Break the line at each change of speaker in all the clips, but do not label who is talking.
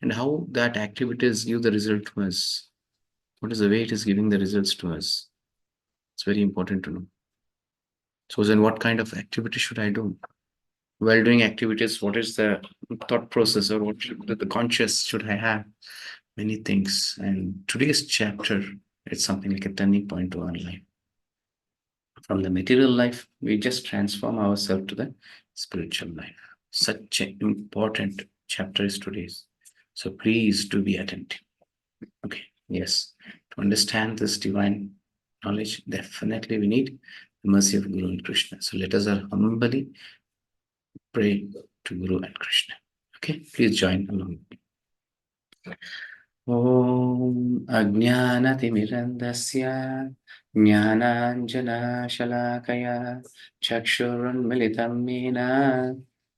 and how that activities give the result to us. What is the way it is giving the results to us? It's very important to know. So then what kind of activity should I do? While doing activities, what is the thought process, or what should the conscious should I have? Many things. And today's chapter, it's something like a turning point to our life. From the material life, we just transform ourselves to the spiritual life. Such an important chapter is today's. So please do be attentive. Okay, yes. To understand this divine knowledge, definitely we need the mercy of Guru and Krishna. So let us all humbly pray to Guru and Krishna. Okay, please join along. Om Ajnanatimirandasya Jnananjanashalakaya Chakshurunmilitam Mena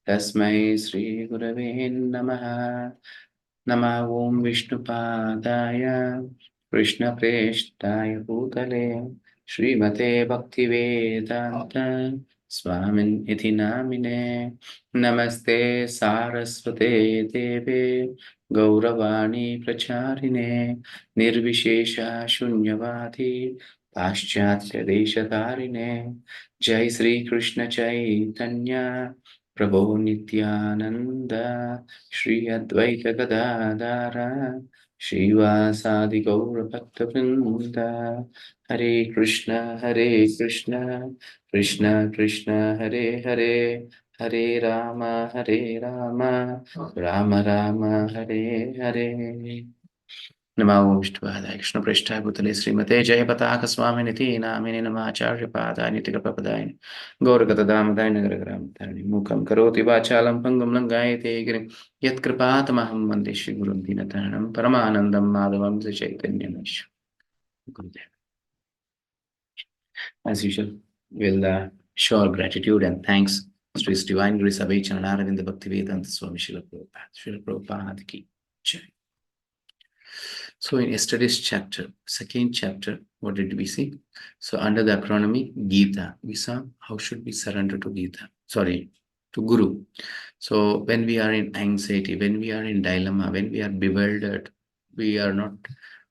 Tasmai Sri Gurave Namaha. Nama Om Vishnupadaya Krishna Preshtaya Bhutale Srimate Bhaktivedanta Swamin Iti Namine Namaste Saraswate Deve Gauravani Pracharine Nirvishesha Shunyavati Paschatya Deshatarine Jai Sri Krishna Chaitanya Prabhu Nityananda Shri Advaita Gadadara Shivasadi Gaura Bhakta Vrinda Hare Krishna Krishna Krishna Hare Hare Hare Rama Rama Rama Hare Hare नमो विष्णुपादाय कृष्णप्रेष्ठाय भूतले श्रीमते जयपताक स्वामिनिति नामिने नमाचार्यपादाय नित्यकृपपदाय गौरगतदामदाय नगरग्रामधारिणि मूकं करोति वाचालं पङ्गुं लङ्घयते गिरिं यत्कृपातमहं वन्दे श्रीगुरुं दीनतारिणं परमानन्दं माधवं चैतन्यमीश्वरं गुरुदेव. As usual, we'll show our gratitude and thanks to His Divine Grace Abhay Chanaravinda Bhaktivedanta Swami Srila Prabhupada. Srila Prabhupada ki jai. So in yesterday's chapter, second chapter, what did we see? So under the acronym Gita, we saw how should we surrender to Gita, to Guru. So when we are in anxiety, when we are in dilemma, when we are bewildered, we are not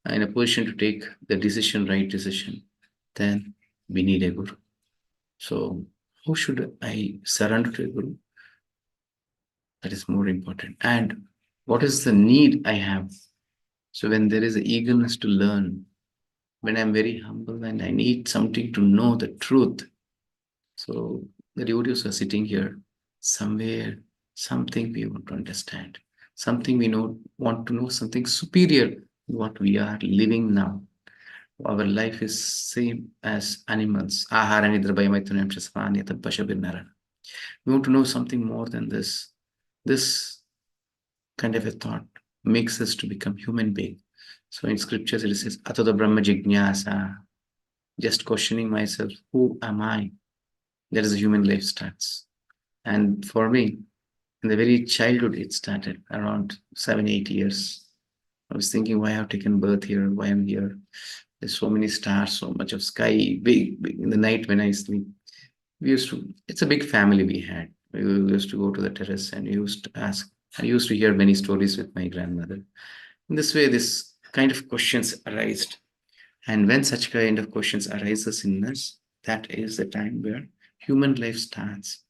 in a position to take the right decision, then we need a Guru. So how should I surrender to a Guru? That is more important. And what is the need I have? So when there is an eagerness to learn, when I'm very humble and I need something to know the truth, so the devotees are sitting here, somewhere, something we want to understand, something we want to know, something superior to what we are living now. Our life is same as animals. We want to know something more than this. This kind of a thought makes us to become human being. So in scriptures it says, Atada Brahma Jignasa, just questioning myself, who am I? That is the human life starts. And for me, in the very childhood, it started around 7-8 years. I was thinking, why I have taken birth here? Why I'm here? There's so many stars, so much of sky, big. In the night when I sleep. It's a big family we had. We used to go to the terrace and we used to ask. I used to hear many stories with my grandmother. In this way, this kind of questions arised. And when such kind of questions arises in us, that is the time where human life starts.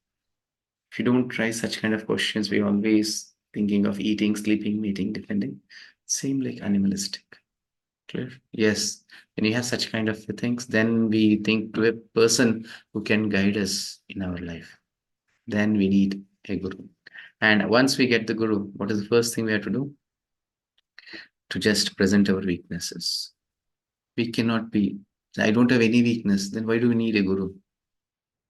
If you don't try such kind of questions, we always thinking of eating, sleeping, mating, depending. Same like animalistic. Clear? Yes. When you have such kind of things, then we think to a person who can guide us in our life. Then we need a guru. And once we get the guru, what is the first thing we have to do? To just present our weaknesses. We cannot be, I don't have any weakness, then why do we need a guru?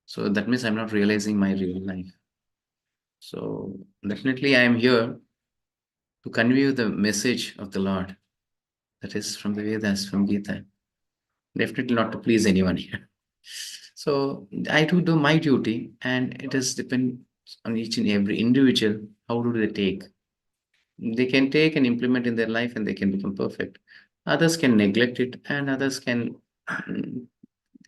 So that means I'm not realizing my real life. So definitely I am here to convey the message of the Lord. That is from the Vedas, from Gita. Definitely not to please anyone here. So I do my duty, and it is depend on each and every individual. How do they take? They can take and implement in their life and they can become perfect. Others can neglect it and others can,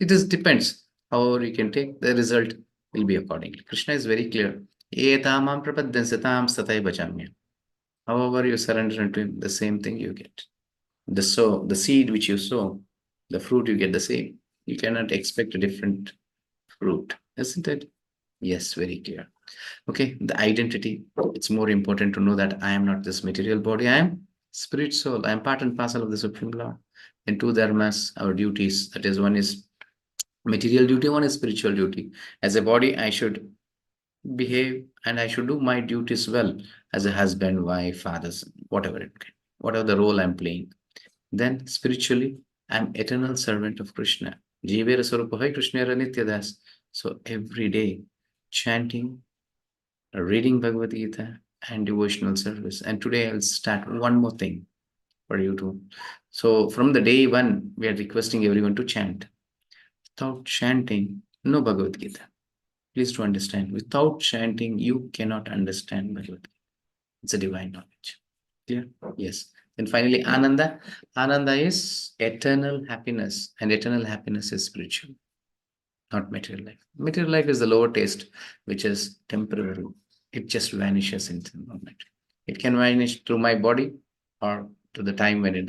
it just depends. However you can take, the result will be accordingly. Krishna is very clear. Etamam prapadyansatam satai bachamya. However, you surrender into him, the same thing you get. The seed which you sow, the fruit you get the same. You cannot expect a different fruit, isn't it? Yes, very clear. Okay, the identity. It's more important to know that I am not this material body. I am spirit soul. I am part and parcel of the Supreme Lord. And two dharmas, our duties. That is, one is material duty, one is spiritual duty. As a body, I should behave and I should do my duties well as a husband, wife, father, whatever it can, whatever the role I'm playing. Then spiritually, I'm eternal servant of Krishna. Jivera Swarupa Krishna Nityadas. So every day, chanting, reading Bhagavad Gita, and devotional service. And today I'll start one more thing for you to. So from the day one, we are requesting everyone to chant. Without chanting, no Bhagavad Gita. Please to understand. Without chanting, you cannot understand Bhagavad Gita. It's a divine knowledge. Clear? Yes. And finally, Ananda. Ananda is eternal happiness, and eternal happiness is spiritual, not material life. Material life is the lower taste, which is temporary. It just vanishes into the moment. It can vanish through my body or to the time when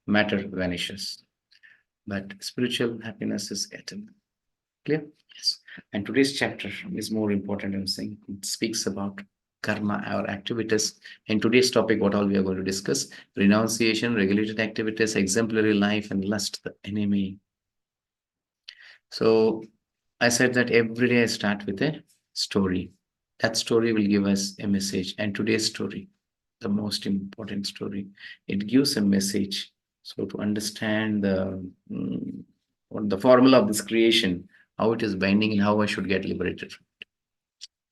matter vanishes. But spiritual happiness is eternal. Clear? Yes. And today's chapter is more important. I'm saying it speaks about karma, our activities. In today's topic, what all we are going to discuss: renunciation, regulated activities, exemplary life, and lust, the enemy. So I said that every day I start with a story. That story will give us a message. And today's story, the most important story, it gives a message. So to understand the formula of this creation, how it is binding and how I should get liberated from it.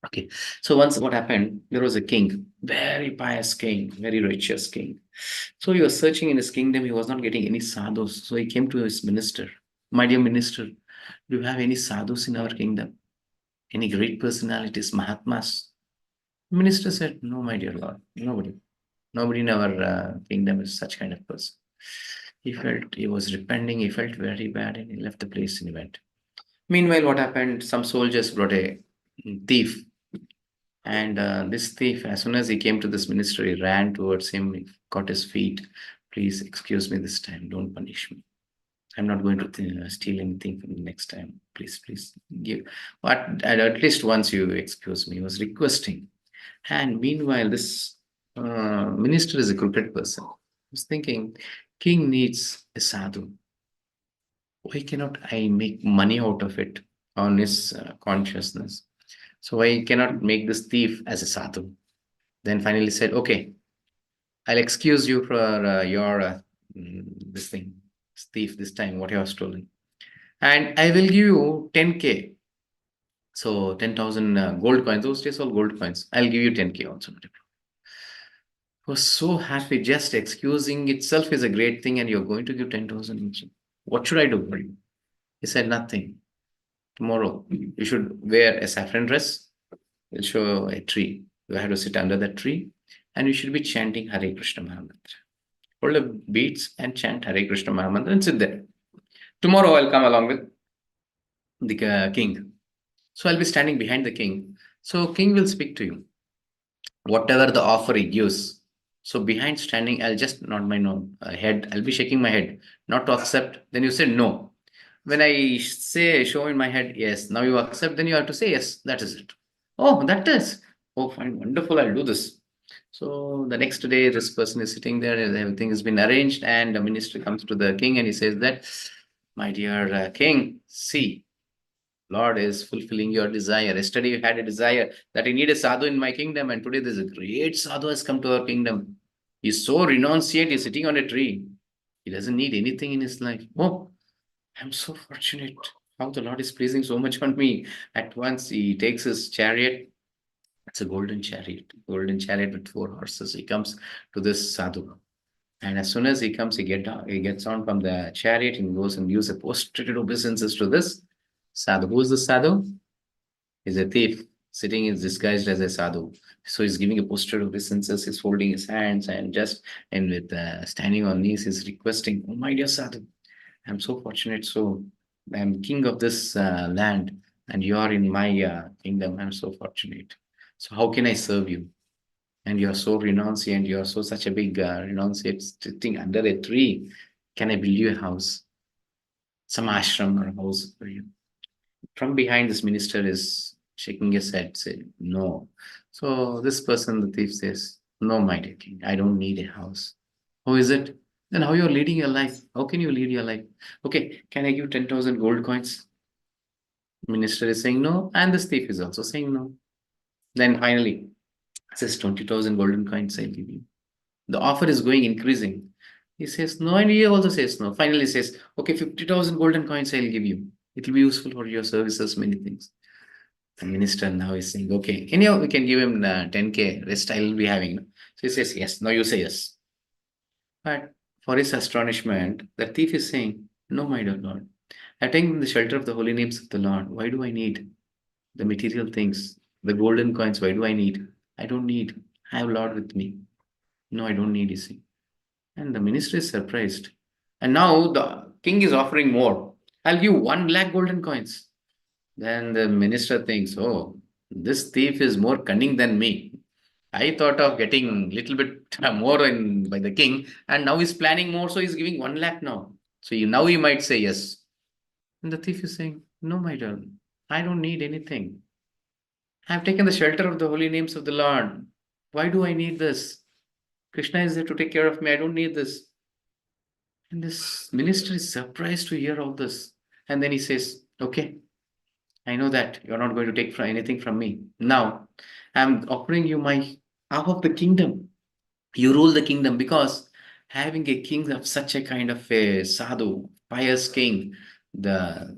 Okay. So once what happened, there was a king, very pious king, very righteous king. So he was searching in his kingdom. He was not getting any sadhus. So he came to his minister. My dear minister, do you have any sadhus in our kingdom? Any great personalities, Mahatmas? The minister said, no, my dear Lord, nobody. Nobody in our kingdom is such kind of person. He felt he was repenting. He felt very bad and he left the place and he went. Meanwhile, what happened? Some soldiers brought a thief. And this thief, as soon as he came to this minister, he ran towards him, he caught his feet. Please excuse me this time. Don't punish me. I'm not going to steal anything from the next time. Please, please give. But at least once you excuse me. He was requesting. And meanwhile, this minister is a crooked person. I was thinking, king needs a sadhu. Why cannot I make money out of it on his consciousness? So I cannot make this thief as a sadhu. Then finally said, okay, I'll excuse you for your this thing, thief this time, what you have stolen. And I will give you 10K. So 10,000 gold coins, those days all gold coins. I'll give you 10K also. Was so happy. Just excusing itself is a great thing, and you're going to give 10,000. What should I do for you? He said, nothing. Tomorrow, you should wear a saffron dress. We'll show a tree. You have to sit under that tree, and you should be chanting Hare Krishna Mahamantra. Hold the beads and chant Hare Krishna Mahamantra and sit there. Tomorrow, I'll come along with the king. So I'll be standing behind the king. So king will speak to you. Whatever the offer he gives. So behind standing, I'll just nod my head. I'll be shaking my head, not to accept. Then you say no. When I say show in my head, yes, now you accept, then you have to say yes, that is it. Oh, that is. Oh, fine, wonderful, I'll do this. So the next day, this person is sitting there, and everything has been arranged, and the minister comes to the king and he says that, my dear king, see, Lord is fulfilling your desire. Yesterday you had a desire that you need a sadhu in my kingdom, and today there's a great sadhu has come to our kingdom. He's so renunciate, he's sitting on a tree. He doesn't need anything in his life. Oh, I'm so fortunate. How the Lord is pleasing so much on me. At once he takes his chariot. It's a golden chariot with 4 horses. He comes to this sadhu. And as soon as he comes, he gets on from the chariot and goes and gives a prostrated obeisances to this sadhu. Who is the sadhu? He's a thief sitting is disguised as a sadhu. So he's giving a posture of obeisances, he's folding his hands and with standing on knees, he's requesting, oh my dear sadhu, I'm so fortunate. So I'm king of this land and you are in my kingdom. I'm so fortunate. So how can I serve you? and you're so renunciant, you're so such a big renunciate sitting under a tree. Can I build you a house, some ashram or a house for you? From behind, this minister is shaking his head, saying, no. So this person, the thief, says, no, my dear king, I don't need a house. How is it? Then how you're leading your life? How can you lead your life? Okay, can I give 10,000 gold coins? Minister is saying no, and this thief is also saying no. Then finally, says 20,000 golden coins I'll give you. The offer is going increasing. He says no, and he also says no. Finally says, okay, 50,000 golden coins I'll give you. It will be useful for your services, many things. The minister now is saying, okay, anyhow, we can give him 10K, rest I'll be having. So he says, yes, now you say yes. But for his astonishment, the thief is saying, no, my dear Lord, I take the shelter of the holy names of the Lord. Why do I need the material things, the golden coins? Why do I need? I don't need. I have Lord with me. No, I don't need, you see. And the minister is surprised. And now the king is offering more. I'll give 1 lakh golden coins. Then the minister thinks, oh, this thief is more cunning than me. I thought of getting little bit more in by the king, and now he's planning more, so he's giving 1 lakh now. So now he might say yes. And the thief is saying, no, my darling, I don't need anything. I've taken the shelter of the holy names of the Lord. Why do I need this? Krishna is there to take care of me. I don't need this. And this minister is surprised to hear all this. And then he says, okay, I know that you're not going to take anything from me. Now, I'm offering you my half of the kingdom. You rule the kingdom, because having a king of such a kind of a sadhu, pious king, the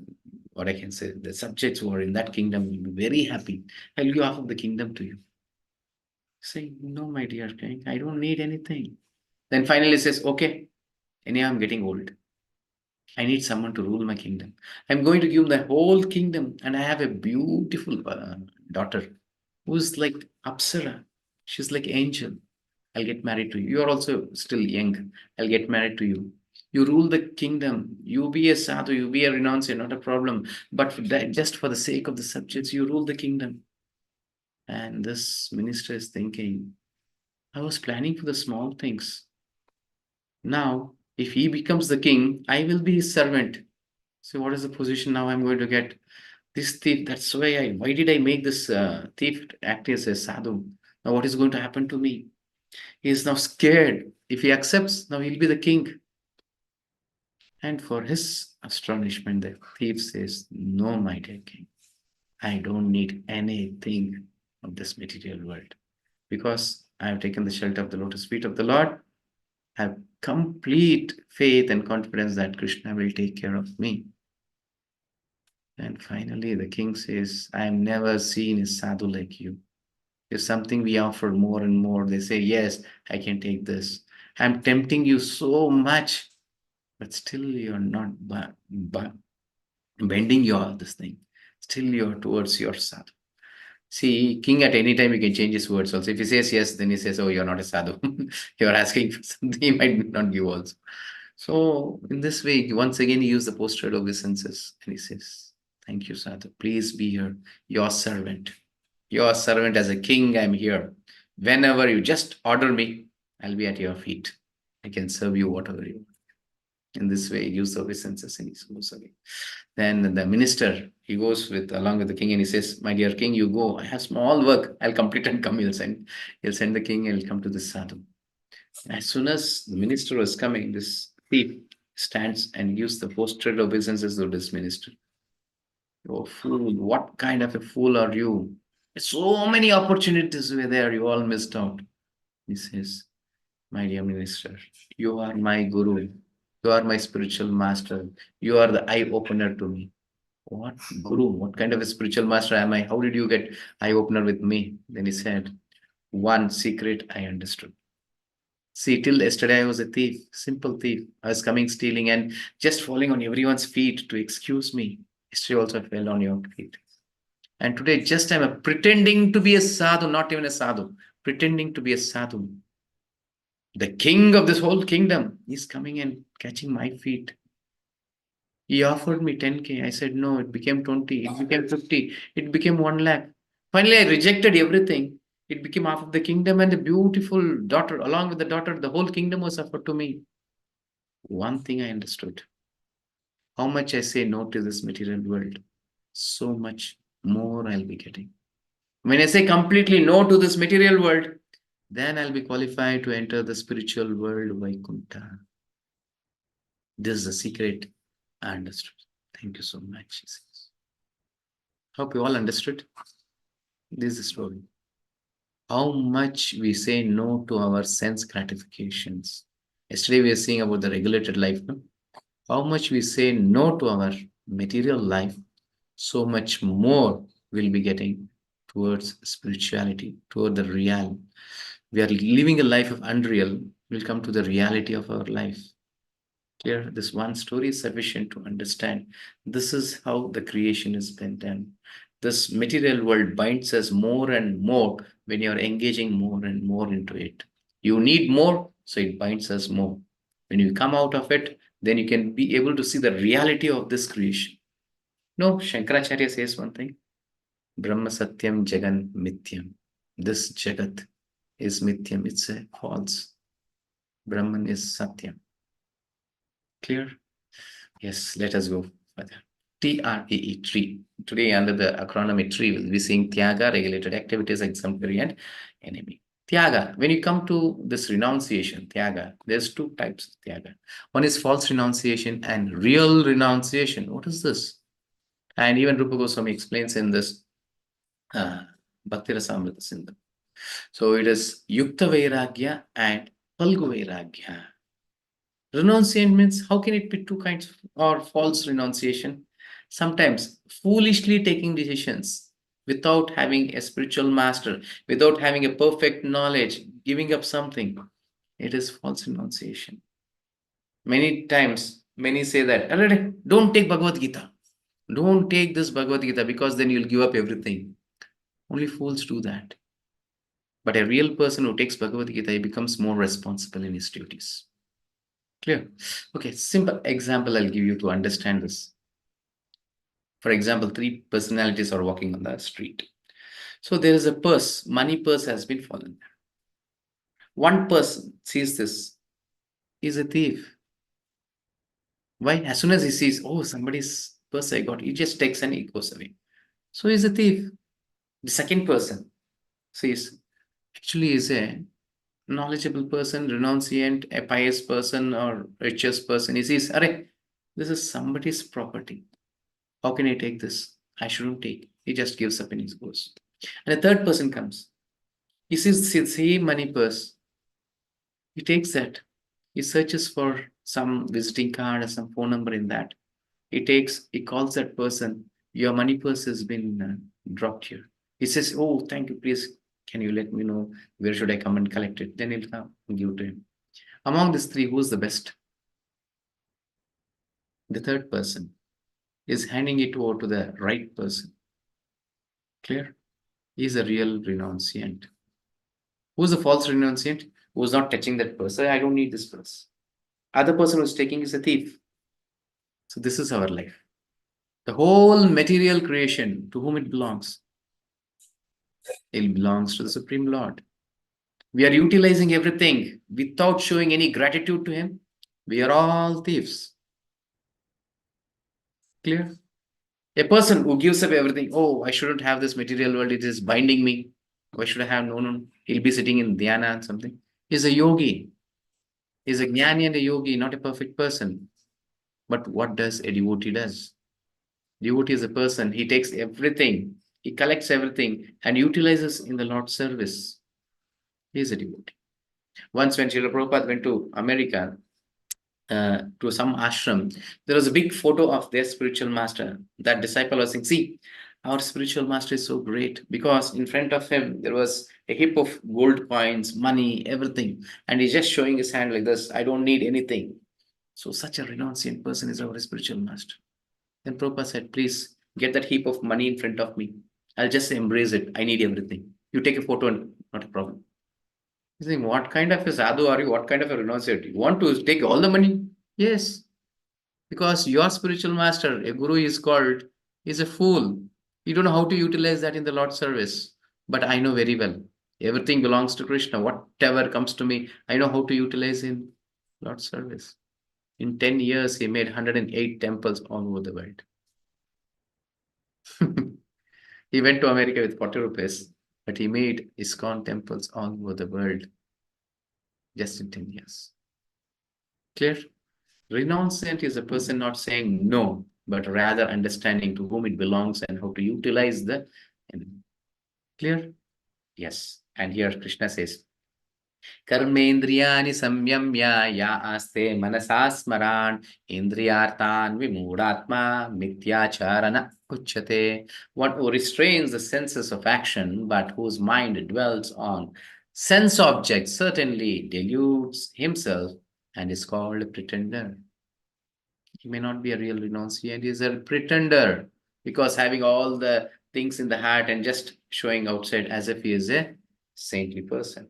what I can say, the subjects who are in that kingdom will be very happy. I'll give half of the kingdom to you. Say, no, my dear king, I don't need anything. Then finally says, okay, anyhow, I'm getting old. I need someone to rule my kingdom. I'm going to give him the whole kingdom, and I have a beautiful daughter who's like Apsara. She's like angel. I'll get married to you. You are also still young. I'll get married to you. You rule the kingdom. You be a sadhu. You be a renunciate. Not a problem. But just for the sake of the subjects, you rule the kingdom. And this minister is thinking, I was planning for the small things. Now, if he becomes the king, I will be his servant. So what is the position now I'm going to get? This thief, that's why did I make this thief act as a sadhu? Now what is going to happen to me? He is now scared. If he accepts, now he'll be the king. And for his astonishment, the thief says, no, my dear king, I don't need anything of this material world, because I have taken the shelter of the lotus feet of the Lord. I have complete faith and confidence that Krishna will take care of me. And finally, the king says, I have never seen a sadhu like you. If something we offer more and more, they say, yes, I can take this. I'm tempting you so much, but still you're not bending your this thing. Still you're towards your sadhu. See, king at any time he can change his words also. If he says yes, then he says, oh, you're not a sadhu. You're asking for something he might not give also. So in this way, once again, he used the post-trade obeisances, and he says, thank you, sadhu. Please be here, your servant. Your servant as a king, I'm here. Whenever you just order me, I'll be at your feet. I can serve you whatever you want. In this way, he used the obeisances and he goes away. Then the minister, he goes with along with the king, and he says, my dear king, you go. I have small work. I'll complete and come. He'll send the king, and he'll come to the sadhu. As soon as the minister was coming, this thief stands and gives the post-trade obeisances to this minister. Oh, fool, what kind of a fool are you? So many opportunities were there, you all missed out. He says, my dear minister, you are my guru. You are my spiritual master. You are the eye opener to me. What guru? What kind of a spiritual master am I? How did you get eye opener with me? Then he said, one secret I understood. See, till yesterday I was a thief, simple thief. I was coming, stealing, and just falling on everyone's feet to excuse me. Yesterday also I fell on your feet. And today just I'm pretending to be a sadhu, not even a sadhu, pretending to be a sadhu. The king of this whole kingdom is coming and catching my feet. He offered me 10K. I said no, it became 20, it became 50, it became 1 lakh. Finally, I rejected everything. It became half of the kingdom, and the beautiful daughter, along with the daughter, the whole kingdom was offered to me. One thing I understood: how much I say no to this material world, so much more I'll be getting. When I say completely no to this material world, then I'll be qualified to enter the spiritual world, Vaikuntha. This is the secret I understood. Thank you so much. He says. Hope you all understood. This is the story. How much we say no to our sense gratifications. Yesterday we were seeing about the regulated life. No? How much we say no to our material life, so much more we'll be getting towards spirituality, toward the real. We are living a life of unreal, we'll come to the reality of our life. Clear? This one story is sufficient to understand. This is how the creation has been done. This material world binds us more and more when you're engaging more and more into it. You need more, so it binds us more. When you come out of it, then you can be able to see the reality of this creation. No, Shankaracharya says one thing: Brahma Satyam Jagan Mithyam. This Jagat is Mithyam, it's a false. Brahman is Satyam. Clear? Yes, let us go further. TREE, tree. Today, under the acronym tree, we'll be seeing Tyaga, regulated activities, exemplary, and enemy. Tyaga, when you come to this renunciation, Tyaga, there's two types of Tyaga. One is false renunciation and real renunciation. What is this? And even Rupa Goswami explains in this Bhakti Rasamrita Sindhu. So it is Yukta Vairagya and Palgu Vairagya. Renunciation means, how can it be two kinds of, or false renunciation? Sometimes foolishly taking decisions without having a spiritual master, without having a perfect knowledge, giving up something. It is false renunciation. Many times, many say that, don't take Bhagavad Gita. Don't take this Bhagavad Gita because then you'll give up everything. Only fools do that. But a real person who takes Bhagavad Gita, he becomes more responsible in his duties. Clear? Okay, simple example I'll give you to understand this. For example, three personalities are walking on the street. So there is a purse, money purse has been fallen. One person sees this, he's a thief. Why? As soon as he sees, oh, somebody's purse I got, he just takes and he goes away. So he's a thief. The second person sees, actually is a knowledgeable person, renunciant, a pious person, or righteous person. He sees, this is somebody's property. How can I take this? I shouldn't take. He just gives up and he goes. And a third person comes. He sees the same money purse. He takes that. He searches for some visiting card or some phone number in that. He calls that person. Your money purse has been dropped here. He says, oh, thank you. Please, can you let me know where should I come and collect it? Then he'll come and give it to him. Among these three, who's the best? The third person is handing it over to the right person. Clear? He is a real renunciant. Who's the false renunciant? Who's not touching that purse? I don't need this purse. Other person who's taking is a thief. So this is our life. The whole material creation, to whom it belongs? It belongs to the Supreme Lord. We are utilizing everything without showing any gratitude to Him. We are all thieves. Clear? A person who gives up everything, oh, I shouldn't have this material world, it is binding me. Why should I have? No. He'll be sitting in dhyana and something. He's a yogi. He's a jnani and a yogi, not a perfect person. But what does a devotee does? Devotee is a person, he takes everything, he collects everything and utilizes in the Lord's service. He is a devotee. Once when Srila Prabhupada went to America, to some ashram, there was a big photo of their spiritual master. That disciple was saying, see, our spiritual master is so great, because in front of him there was a heap of gold coins, money, everything, and he's just showing his hand like this. I don't need anything. So such a renunciant person is our spiritual master. Then Prabhupada said, please get that heap of money in front of me. I'll just embrace it. I need everything. You take a photo and not a problem. He's saying, what kind of a sadhu are you? What kind of a renunciate? You want to take all the money? Yes. Because your spiritual master, a guru is called, is a fool. You don't know how to utilize that in the Lord's service. But I know very well. Everything belongs to Krishna. Whatever comes to me, I know how to utilize in Lord's service. In 10 years, he made 108 temples all over the world. He went to America with 40 rupees, but he made ISKCON temples all over the world just in 10 years. Clear? Renunciant is a person not saying no, but rather understanding to whom it belongs and how to utilize the enemy. Clear? Yes. And here Krishna says, कर्मेन्द्रियाणि संयम्य या आस्ते मनसा स्मरान् इन्द्रियार्थान् विमूढात्मा मिथ्याचारण उच्यते. One who restrains the senses of action but whose mind dwells on sense objects certainly deludes himself and is called a pretender. He may not be a real renunciant, he is a pretender because having all the things in the heart and just showing outside as if he is a saintly person.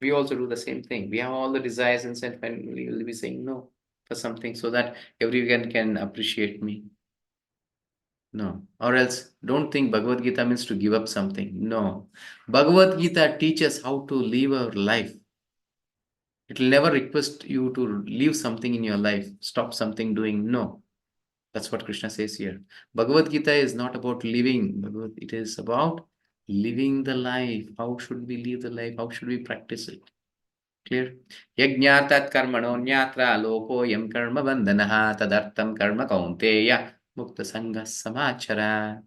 We also do the same thing. We have all the desires inside when we will be saying no for something so that everyone can appreciate me. No. Or else don't think Bhagavad Gita means to give up something. No. Bhagavad Gita teaches how to live our life. It will never request you to leave something in your life, stop something doing. No. That's what Krishna says here. Bhagavad Gita is not about living. It is about living the life. How should we live the life? How should we practice it? Clear? Yajñātat karmano ñātra loko yam karma bandhanaha tadartam karma kaunteya mukta sangha samachara.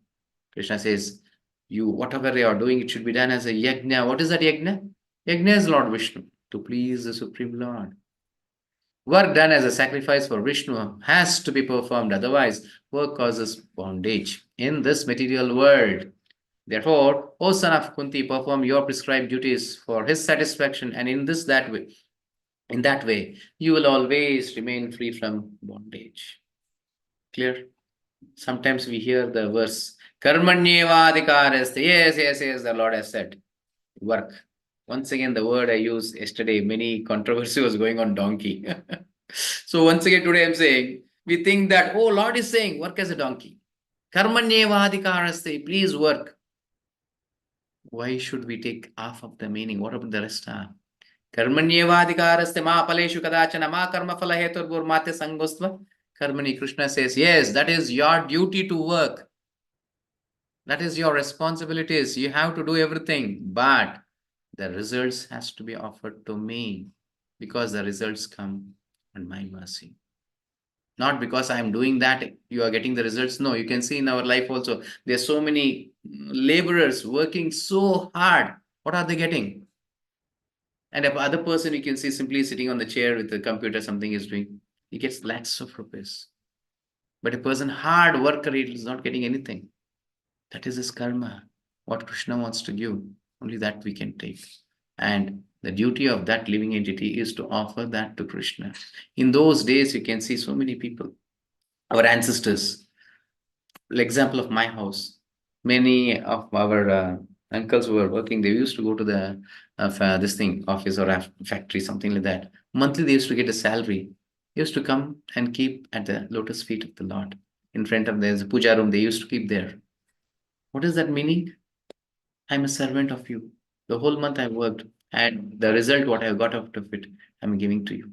Krishna says, you whatever you are doing, it should be done as a yajna. What is that yajna? Yajna is Lord Vishnu, to please the Supreme Lord. Work done as a sacrifice for Vishnu has to be performed, otherwise work causes bondage in this material world. Therefore, O son of Kunti, perform your prescribed duties for his satisfaction, and in that way, you will always remain free from bondage. Clear? Sometimes we hear the verse, Karmanyevadhikaraste. Yes, the Lord has said. Work. Once again, the word I used yesterday, many controversy was going on donkey. So once again, today I'm saying, we think that, oh, Lord is saying, work as a donkey. Karmanyevadhikaraste, please work. Why should we take half of the meaning? What about the rest? Karmanyevadhikaraste ma paleshu kadachana ma karma phala hetur mate sangostva. Karmani, Krishna says, yes, that is your duty to work. That is your responsibilities. You have to do everything, but the results has to be offered to me because the results come on my mercy. Not because I am doing that, you are getting the results. No, you can see in our life also, there are so many laborers working so hard. What are they getting? And the other person you can see simply sitting on the chair with the computer, something is doing. He gets lakhs of rupees. But a person, hard worker, he is not getting anything. That is his karma. What Krishna wants to give, only that we can take. And the duty of that living entity is to offer that to Krishna. In those days, you can see so many people, our ancestors. Example of my house, many of our uncles who were working, they used to go to the this thing office or factory, something like that. Monthly, they used to get a salary. They used to come and keep at the lotus feet of the Lord. In front of there's a puja room, they used to keep there. What is that meaning? I'm a servant of you. The whole month I worked, and the result, what I got out of it, I'm giving to you.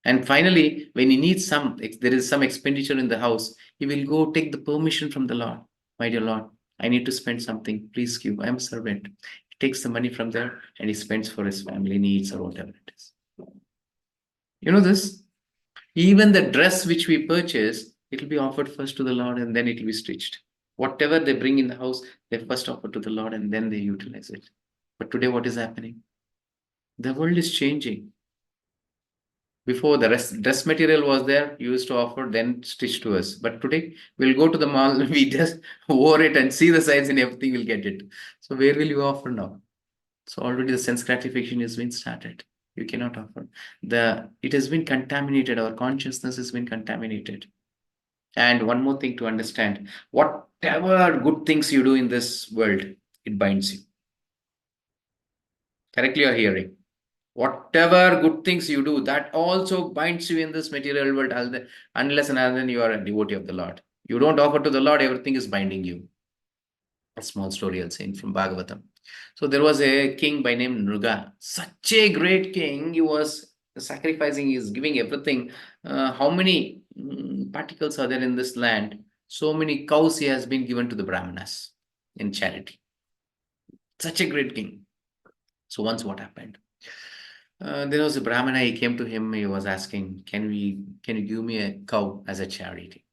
And finally, when he needs there is some expenditure in the house, he will go take the permission from the Lord. My dear Lord, I need to spend something. Please give. I'm a servant. He takes the money from there and he spends for his family needs or whatever it is. You know this? Even the dress which we purchase, it will be offered first to the Lord and then it will be stitched. Whatever they bring in the house, they first offer to the Lord and then they utilize it. But today, what is happening? The world is changing. Before, the dress material was there, used to offer, then stitch to us. But today, we'll go to the mall, we just wear it and see the size and everything, will get it. So where will you offer now? So already the sense gratification has been started. You cannot offer. It has been contaminated. Our consciousness has been contaminated. And one more thing to understand, whatever good things you do in this world, it binds you. Correctly you're hearing. Whatever good things you do, that also binds you in this material world, unless and until you are a devotee of the Lord. You don't offer to the Lord, everything is binding you. A small story I'll say from Bhagavatam. So there was a king by name Nruga, such a great king. He was sacrificing, he is giving everything. How many particles are there in this land? So many cows he has been given to the Brahmanas in charity. Such a great king. So once what happened? There was a Brahmana, he came to him, he was asking, can you give me a cow as a charity?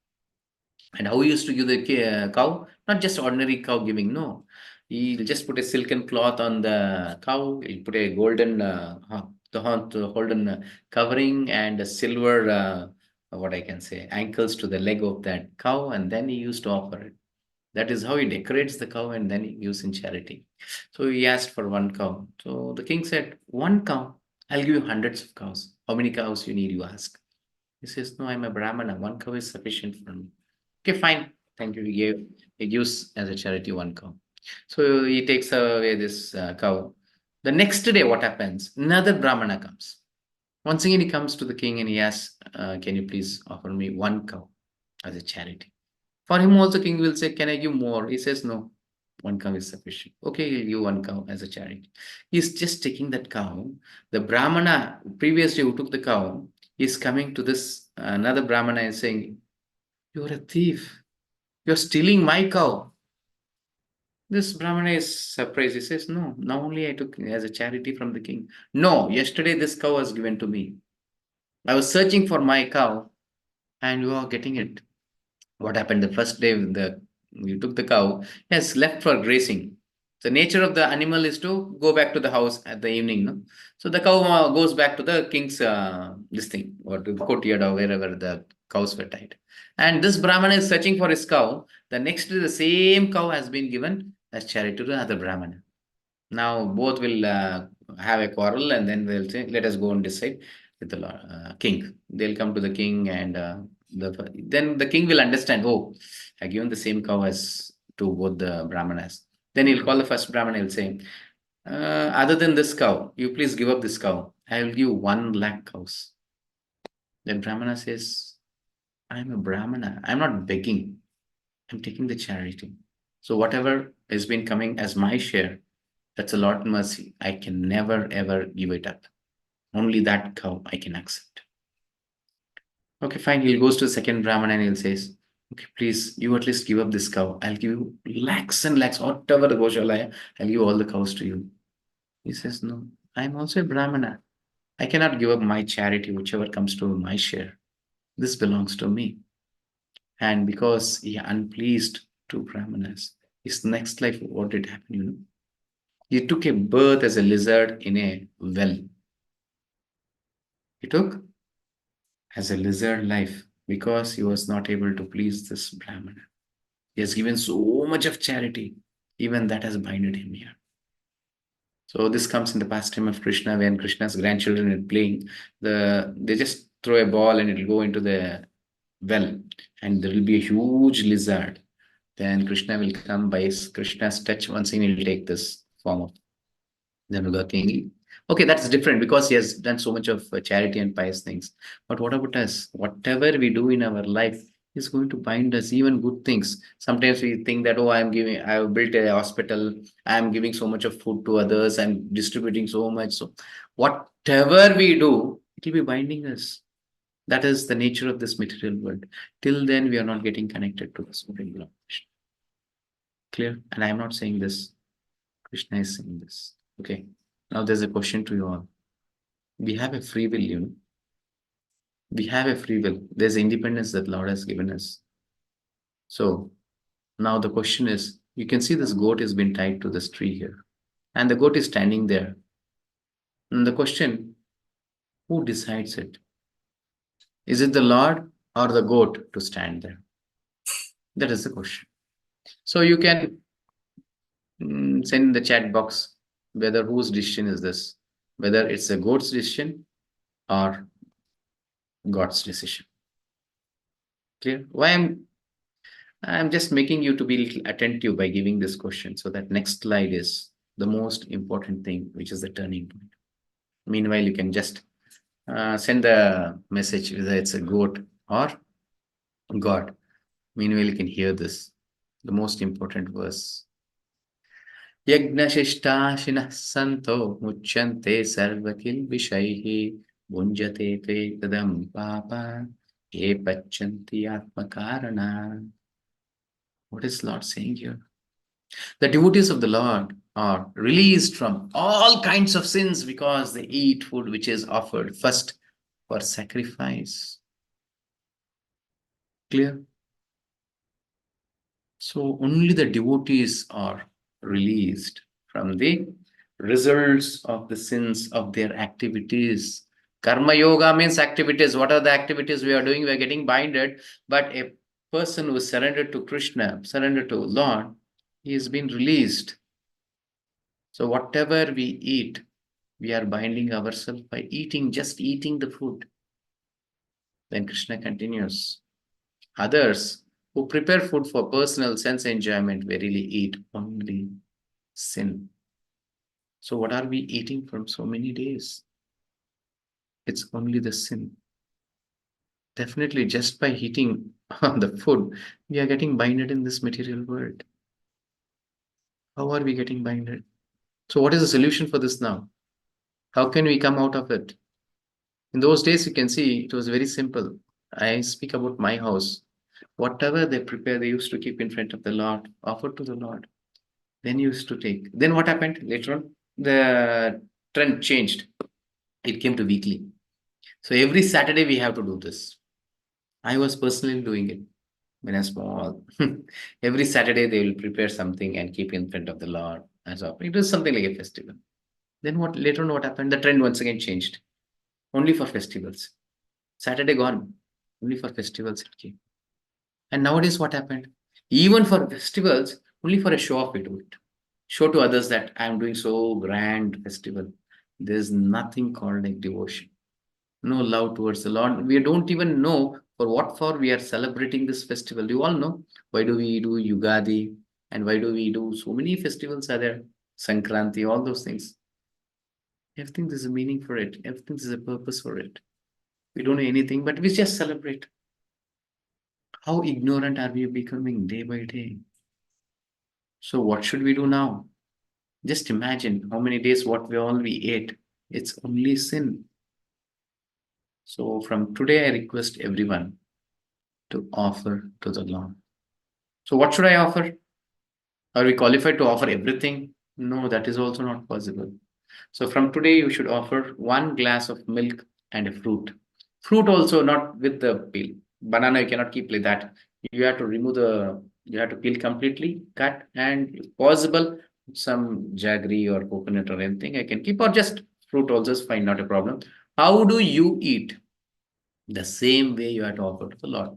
And how he used to give the cow? Not just ordinary cow giving, no. He'll just put a silken cloth on the cow, he'll put a golden the golden covering and a silver what I can say, ankles to the leg of that cow, and then he used to offer it. That is how he decorates the cow and then he gives in charity. So he asked for one cow. So the king said, one cow, I'll give you hundreds of cows. How many cows you need, you ask? He says, no, I'm a Brahmana. One cow is sufficient for me. Okay, fine. Thank you. He gives as a charity one cow. So he takes away this cow. The next day, what happens? Another Brahmana comes. Once again, he comes to the king and he asks, can you please offer me one cow as a charity? For him also, king will say, can I give more? He says, no, one cow is sufficient. Okay, he'll give one cow as a charity. He's just taking that cow. The Brahmana, previously who took the cow, is coming to this another Brahmana and saying, you're a thief. You're stealing my cow. This Brahmana is surprised. He says, no, now only I took as a charity from the king. No, yesterday this cow was given to me. I was searching for my cow and you are getting it. What happened the first day the you took the cow, has left for grazing. The nature of the animal is to go back to the house at the evening, no? So the cow goes back to the king's this thing or to the courtyard or wherever the cows were tied. And this Brahmana is searching for his cow. The next day the same cow has been given as charity to the other Brahmana. Now both will have a quarrel and then they'll say, let us go and decide with the king. They'll come to the king and then the king will understand, oh, I given the same cow as to both the Brahmanas. Then he'll call the first Brahmana, he'll say, other than this cow, you please give up this cow. I will give 1 lakh cows. Then Brahmana says, I'm a Brahmana. I'm not begging. I'm taking the charity. So whatever has been coming as my share, that's a lot mercy. I can never ever give it up. Only that cow I can accept. Okay, fine. He goes to the second Brahman and he'll says, okay, please, you at least give up this cow. I'll give you lakhs and lakhs, whatever the Goshala, I'll give all the cows to you. He says, no, I'm also a Brahmana. I cannot give up my charity, whichever comes to my share. This belongs to me. And because he unpleased two Brahmanas, his next life, what did happen, you know? He took a birth as a lizard in a well. He took as a lizard life because he was not able to please this Brahmana. He has given so much of charity, even that has binded him here. So this comes in the pastime of Krishna when Krishna's grandchildren are playing. They just throw a ball and it'll go into the well, and there will be a huge lizard. Then Krishna will come by Krishna's touch. Once again, he'll take this form of Dhanuka king. Okay, that's different because he has done so much of charity and pious things. But what about us? Whatever we do in our life is going to bind us, even good things. Sometimes we think that, oh, I've built a hospital, I'm giving so much of food to others, I'm distributing so much. So, whatever we do, it will be binding us. That is the nature of this material world. Till then, we are not getting connected to the supreme law. Clear? And I am not saying this. Krishna is saying this. Okay. Now there's a question to you all. We have a free will, you know. We have a free will. There's independence that Lord has given us. So now the question is, you can see this goat has been tied to this tree here. And the goat is standing there. And the question, who decides it? Is it the Lord or the goat to stand there? That is the question. So you can send in the chat box whether whose decision is this, whether it's the goat's decision or God's decision. Clear? Why I'm just making you to be little attentive by giving this question. So that next slide is the most important thing, which is the turning point. Meanwhile, you can just send the message whether it's a goat or God. Meanwhile, you can hear this, the most important verse. Yagnashishtashinah santo muchyante sarvakil vishaihi bhunjate te tadam papa ye pachanti atmakarana. What is Lord saying here? The devotees of the Lord are released from all kinds of sins because they eat food which is offered first for sacrifice. Clear? So only the devotees are released from the results of the sins of their activities. Karma yoga means activities. What are the activities we are doing? We are getting binded. But a person who is surrendered to Krishna, surrendered to Lord, he has been released. So whatever we eat, we are binding ourselves by eating, just eating the food. Then Krishna continues. Others who prepare food for personal sense enjoyment verily eat only sin. So, what are we eating from so many days? It's only the sin. Definitely, just by eating on the food, we are getting binded in this material world. How are we getting binded? So, what is the solution for this now? How can we come out of it? In those days, you can see it was very simple. I speak about my house. Whatever they prepare, they used to keep in front of the Lord, offer to the Lord. Then used to take. Then what happened later on? The trend changed. It came to weekly. So every Saturday we have to do this. I was personally doing it when I was small. Every Saturday they will prepare something and keep in front of the Lord. And so it was something like a festival. Then what later on what happened? The trend once again changed. Only for festivals. Saturday gone. Only for festivals it came. And nowadays what happened? Even for festivals, only for a show off we do it. Show to others that I am doing so grand festival. There's nothing called like devotion. No love towards the Lord. We don't even know for what for we are celebrating this festival. You all know why do we do Yugadi and why do we do so many festivals are there? Sankranti, all those things. Everything there's a meaning for it. Everything there's a purpose for it. We don't know anything, but we just celebrate. How ignorant are we becoming day by day? So what should we do now? Just imagine how many days what we ate. It's only sin. So from today, I request everyone to offer to the Lord. So what should I offer? Are we qualified to offer everything? No, that is also not possible. So from today, you should offer 1 glass of milk and a fruit. Fruit also not with the peel. Banana you cannot keep like that. You have to remove you have to peel completely, cut, and if possible, some jaggery or coconut or anything I can keep, or just fruit also is fine, not a problem. How do you eat? The same way you have to offer to the Lord.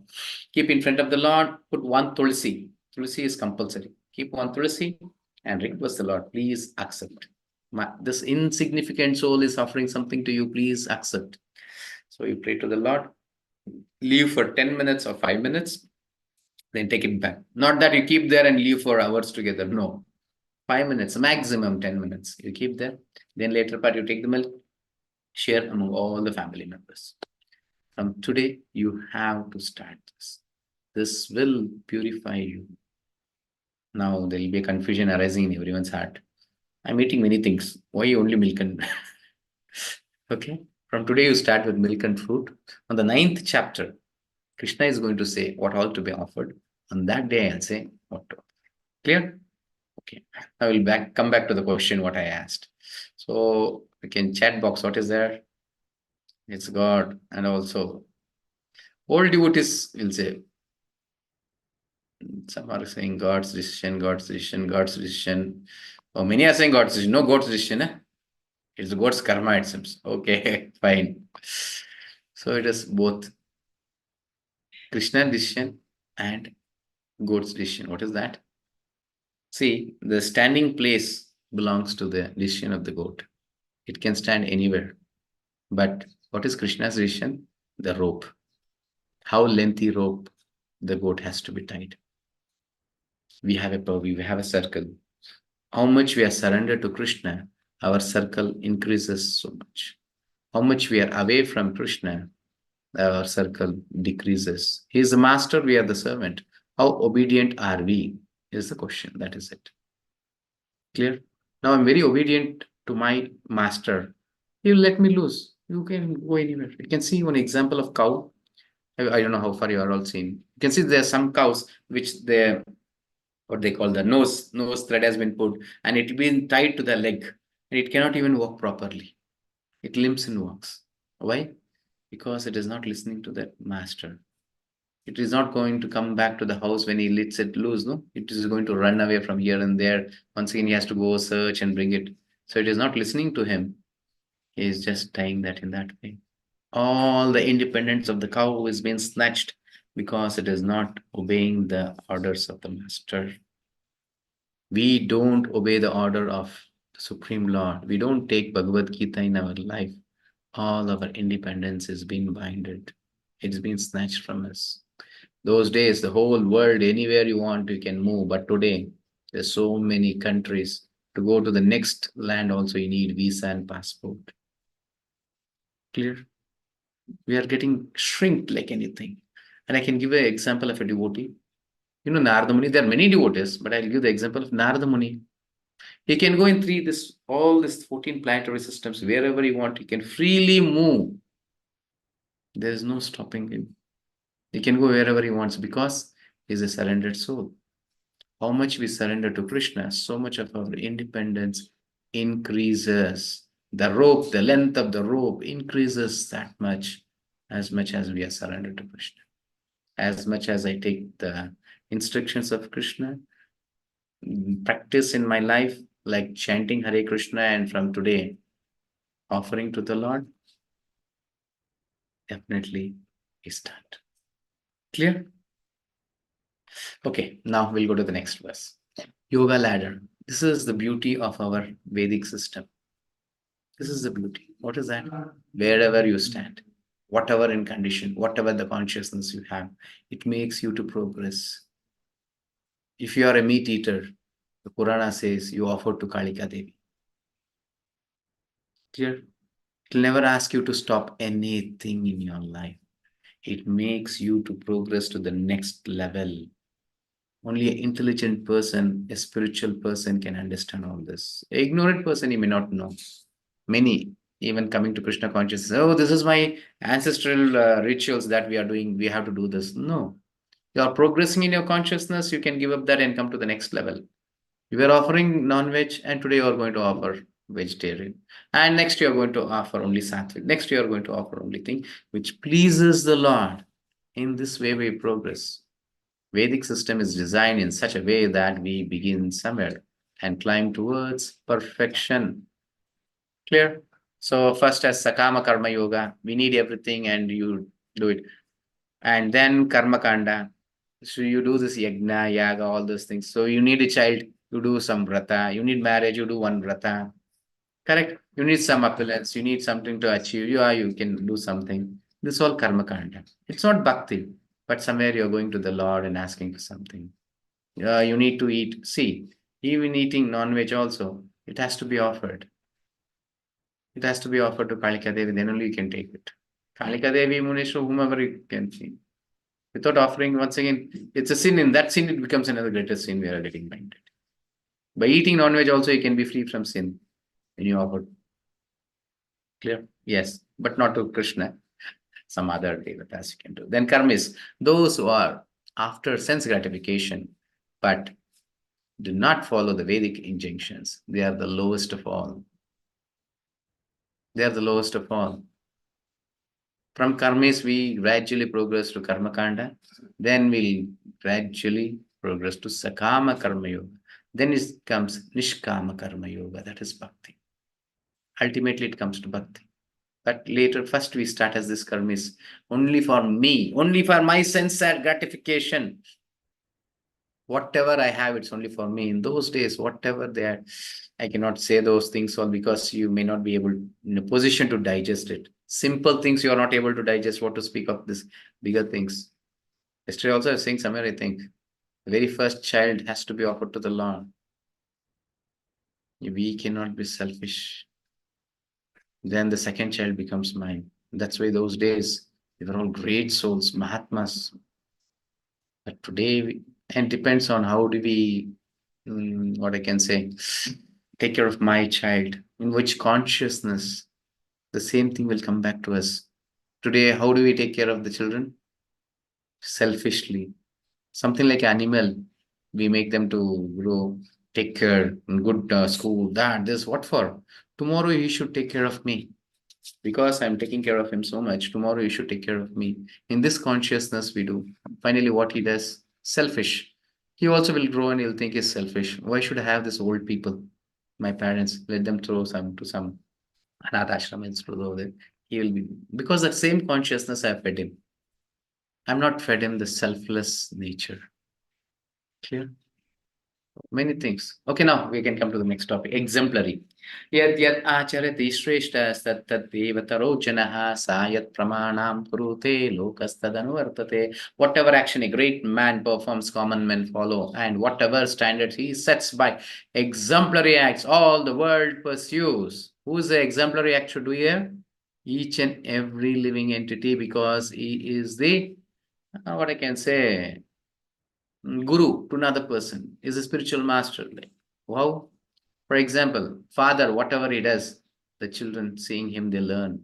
Keep in front of the Lord, put one tulsi. Tulsi is compulsory. Keep one tulsi and request the Lord, please accept. This insignificant soul is offering something to you, please accept. So you pray to the Lord, leave for 10 minutes or 5 minutes, then take it back. Not that you keep there and leave for hours together. No. 5 minutes, maximum 10 minutes. You keep there. Then later part, you take the milk, share among all the family members. From today, you have to start this. This will purify you. Now there will be a confusion arising in everyone's heart. I'm eating many things. Why only milk and okay? From today, you start with milk and fruit. On the 9th chapter, Krishna is going to say what all to be offered. On that day, I'll say what to. Clear? Okay. I will come back to the question what I asked. So we can chat box. What is there? It's God, and also old devotees will say. Some are saying God's decision, God's decision, God's decision. Oh, many are saying God's decision. No God's decision. Eh? It's God's karma, it seems. Okay, fine. So it is both Krishna decision and God's decision. What is that? See, the standing place belongs to the decision of the goat. It can stand anywhere. But what is Krishna's decision? The rope. How lengthy rope the goat has to be tied. We have a purview, we have a circle. How much we are surrendered to Krishna, our circle increases so much. How much we are away from Krishna, our circle decreases. He is the master, we are the servant. How obedient are we? Is the question. That is it. Clear? Now I'm very obedient to my master. He will let me loose. You can go anywhere. You can see one example of cow. I don't know how far you are all seen. You can see there are some cows which they what they call the nose thread has been put and it will be tied to the leg and it cannot even walk properly. It limps and walks. Why? Because it is not listening to that master. It is not going to come back to the house when he lets it loose, no? It is going to run away from here and there. Once again, he has to go search and bring it. So it is not listening to him. He is just tying that in that way. All the independence of the cow is being snatched because it is not obeying the orders of the master. We don't obey the order of the Supreme Lord. We don't take Bhagavad Gita in our life. All our independence is being binded. It's been snatched from us. Those days, the whole world, anywhere you want, you can move. But today, there's so many countries. To go to the next land, also, you need visa and passport. Clear? We are getting shrinked like anything. And I can give an example of a devotee. You know, Narada Muni, there are many devotees, but I'll give the example of Narada Muni. He can go in all these 14 planetary systems, wherever he want, he can freely move. There is no stopping him. He can go wherever he wants because he's a surrendered soul. How much we surrender to Krishna, so much of our independence increases. The rope, the length of the rope increases that much as we are surrendered to Krishna. As much as I take the instructions of Krishna, practice in my life, like chanting Hare Krishna, and from today, offering to the Lord, definitely is start. Clear? Okay, now we'll go to the next verse. Yoga ladder. This is the beauty of our Vedic system. This is the beauty. What is that? Wherever you stand, whatever in condition, whatever the consciousness you have, it makes you to progress. If you are a meat eater, the Purana says you offer to Kalika Devi. Clear? It will never ask you to stop anything in your life. It makes you to progress to the next level. Only an intelligent person, a spiritual person can understand all this. An ignorant person, he may not know. Many, even coming to Krishna consciousness, oh, this is my ancestral rituals that we are doing. We have to do this. No. You are progressing in your consciousness. You can give up that and come to the next level. You were offering non-veg and today you are going to offer vegetarian. And next you are going to offer only sattvic. Next you are going to offer only thing which pleases the Lord. In this way we progress. Vedic system is designed in such a way that we begin somewhere and climb towards perfection. Clear? So first as Sakama Karma Yoga, we need everything and you do it. And then Karma Kanda. So you do this yagna, yaga, all those things. So you need a child, you do some vrata. You need marriage, you do one vrata. Correct? You need some appellants, you need something to achieve. You can do something. This is all Karma Kanda. It's not bhakti, but somewhere you're going to the Lord and asking for something. You need to eat. See, even eating non-veg also, it has to be offered. It has to be offered to Kalika Devi, then only you can take it. Kalika Devi, Muneshwar, whomever you can see. Without offering, once again, it's a sin. In that sin, it becomes another greater sin we are getting blinded. By eating non-veg also, you can be free from sin when you offer. Clear? Yes, but not to Krishna. Some other devatas you can do. Then karmis, those who are after sense gratification, but do not follow the Vedic injunctions. They are the lowest of all. They are the lowest of all. From karmis, we gradually progress to karma kanda. Then we'll gradually progress to sakama karma yoga. Then it comes nishkama karma yoga. That is bhakti. Ultimately, it comes to bhakti. But later, first we start as this karmis only for me, only for my sense gratification. Whatever I have, it's only for me. In those days, whatever they are, I cannot say those things all because you may not be able in a position to digest it. Simple things you are not able to digest. What to speak of this bigger things? Yesterday also I was saying somewhere, I think, the very first child has to be offered to the Lord. We cannot be selfish. Then the second child becomes mine. That's why those days, they were all great souls, Mahatmas. But today, and depends on how do we what I can say, take care of my child, in which consciousness, the same thing will come back to us. Today, how do we take care of the children? Selfishly. Something like animal, we make them to grow, take care, in good school, that, this, what for? Tomorrow he should take care of me. Because I'm taking care of him so much, tomorrow you should take care of me. In this consciousness, we do. Finally, what he does, selfish. He also will grow and he'll think he's selfish. Why should I have this old people? My parents, let them throw some to some anath ashram and throw over there. He will be, because that same consciousness I fed him. I'm not fed him the selfless nature. Clear? Many things. Okay, now we can come to the next topic. Exemplary. Yad yad acharati shreshta sat tat devataro sa yat pramanam kurute lokastadanuvartate. Whatever action a great man performs, common men follow, and whatever standards he sets by exemplary acts, all the world pursues. Who is the exemplary act should do here? Each and every living entity, because he is the, what I can say, guru to another person, is a spiritual master. Like, wow. For example, father, whatever he does, the children seeing him, they learn.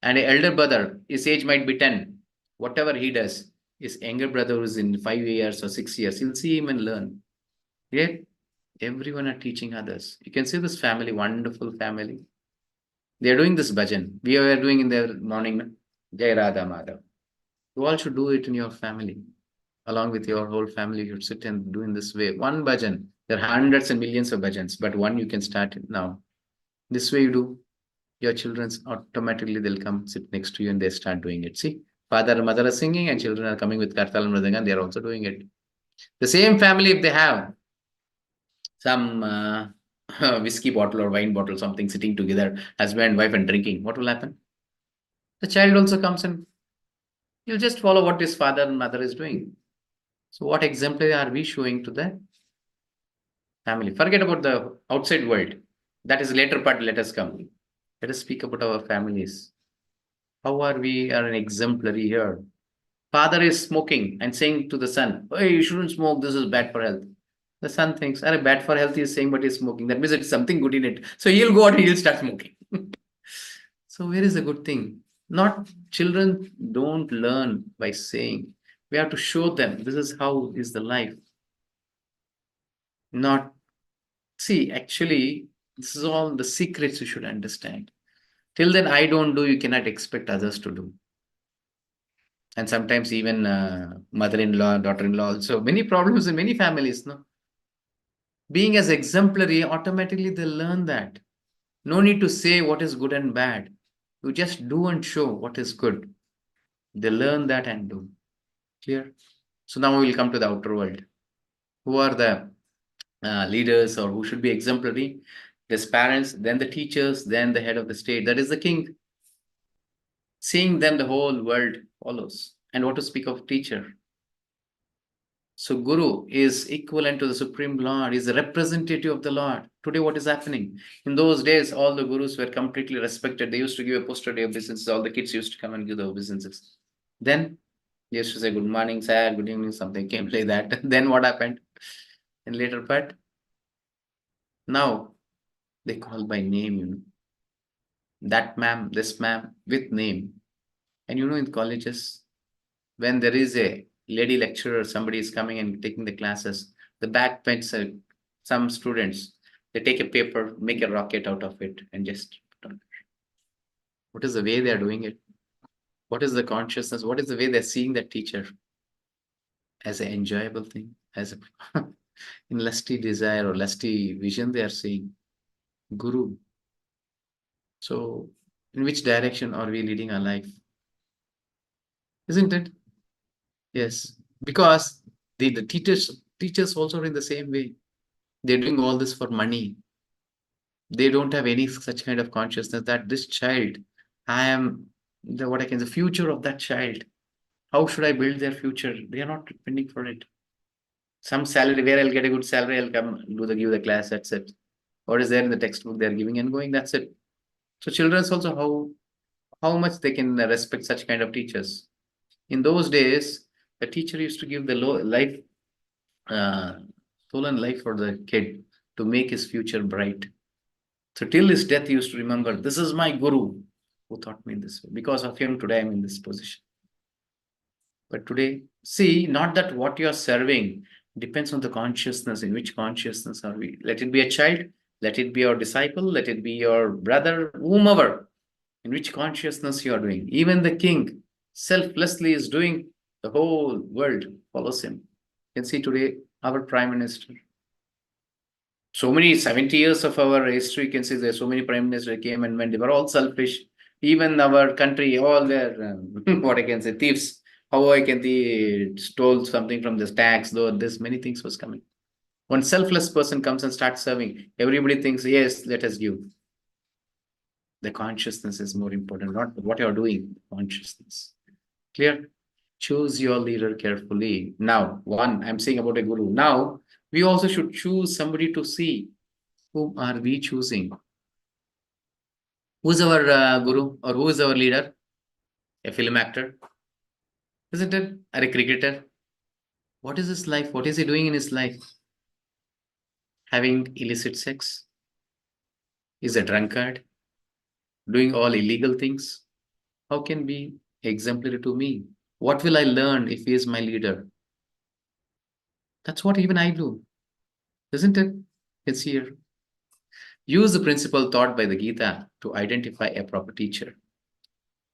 And an elder brother, his age might be 10. Whatever he does, his younger brother who's in 5 years or 6 years, he'll see him and learn. Yet, everyone are teaching others. You can see this family, wonderful family. They are doing this bhajan. We are doing in the morning, Jai Radha Madhav. You all should do it in your family. Along with your whole family, you should sit and do in this way. One bhajan. There are hundreds and millions of bhajans, but one you can start it now. This way you do. Your children's automatically they'll come sit next to you and they start doing it. See, father and mother are singing and children are coming with kartal and mridanga, they are also doing it. The same family, if they have some whiskey bottle or wine bottle, something sitting together, husband and wife and drinking, what will happen? The child also comes and you'll just follow what his father and mother is doing. So what exemplary are we showing to the family? Forget about the outside world. That is later part, let us come. Let us speak about our families. How are we are an exemplary here? Father is smoking and saying to the son, hey, you shouldn't smoke, this is bad for health. The son thinks, are bad for health, he is saying, but he's smoking. That means it's something good in it. So he'll go out and he'll start smoking. So where is the good thing? Not children don't learn by saying. We have to show them this is how is the life. Not see, actually, this is all the secrets you should understand. Till then, I don't do, you cannot expect others to do. And sometimes even mother-in-law, daughter-in-law, also many problems in many families. No, being as exemplary, automatically they learn that. No need to say what is good and bad. You just do and show what is good. They learn that and do. Clear? So now we will come to the outer world. Who are the leaders or who should be exemplary? His parents, then the teachers, then the head of the state. That is the king. Seeing them, the whole world follows. And what to speak of teacher? So Guru is equivalent to the Supreme Lord, is a representative of the Lord. Today, what is happening? In those days, all the Gurus were completely respected. They used to give a poster day of businesses. All the kids used to come and give the businesses. Then they used to say, good morning, sir, good evening, something came like that. Then what happened? In later part, now they call by name, that ma'am, this ma'am, with name. And in colleges, when there is a lady lecturer, somebody is coming and taking the classes, the backbench, some students, they take a paper, make a rocket out of it, and just put on. What is the way they are doing it? What is the consciousness? What is the way they're seeing that teacher? As an enjoyable thing, as a in lusty desire or lusty vision, they are seeing Guru. So, in which direction are we leading our life? Isn't it? Yes, because the teachers also are in the same way. They're doing all this for money. They don't have any such kind of consciousness that this child, I am the what I can the future of that child. How should I build their future? They are not depending for it. Some salary where I'll get a good salary, I'll come give the class. That's it. What is there in the textbook they're giving and going? That's it. So children's also how much they can respect such kind of teachers. In those days, the teacher used to give the life stolen life for the kid to make his future bright. So till his death, he used to remember, this is my guru who taught me this way. Because of him, today I'm in this position. But today, see, not that what you're serving depends on the consciousness. In which consciousness are we? Let it be a child, let it be your disciple, let it be your brother, whomever. In which consciousness you are doing. Even the king selflessly is doing, the whole world follows him. You can see today our prime minister. So many 70 years of our history, you can see there's so many prime ministers came and went. They were all selfish. Even our country, all were what I can say, thieves. How I can they stole something from this tax, though this many things was coming. One selfless person comes and starts serving. Everybody thinks, yes, let us give. The consciousness is more important, not what you're doing, consciousness. Clear? Choose your leader carefully. Now, one, I'm saying about a guru. Now, we also should choose somebody to see. Whom are we choosing? Who's our guru or who is our leader? A film actor? Isn't it? Or a cricketer? What is his life? What is he doing in his life? Having illicit sex? Is a drunkard? Doing all illegal things? How can be exemplary to me? What will I learn if he is my leader? That's what even I do. Isn't it? It's here. Use the principle taught by the Gita to identify a proper teacher.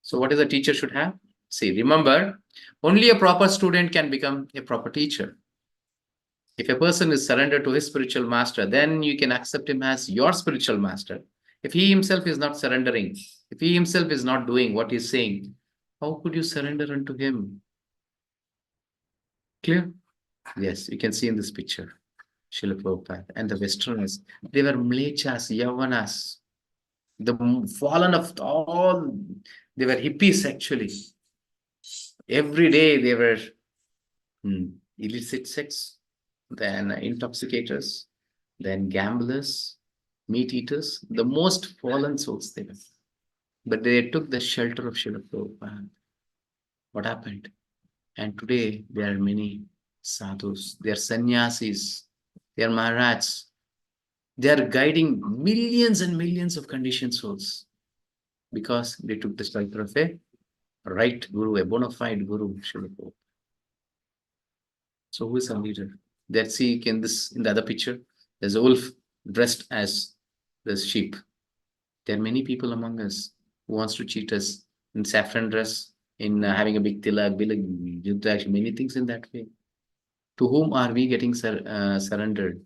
So what is a teacher should have? See, remember, only a proper student can become a proper teacher. If a person is surrendered to his spiritual master, then you can accept him as your spiritual master. If he himself is not surrendering, if he himself is not doing what he's saying, how could you surrender unto him? Clear? Yes, you can see in this picture. Srila Prabhupada and the Westerners, they were mlechas, yavanas, the fallen of all, they were hippies actually. Every day they were illicit sex, then intoxicators, then gamblers, meat eaters, the most fallen souls they were. But they took the shelter of Srila Prabhupada. What happened? And today there are many sadhus, they are sannyasis, they are maharajs. They are guiding millions and millions of conditioned souls because they took the shelter of a right guru, a bona fide guru, Srila Prabhupada. So who is our leader? Let's see in the other picture. There's a wolf dressed as the sheep. There are many people among us who wants to cheat us in saffron dress, in having a big tilak, many things in that way. To whom are we getting surrendered?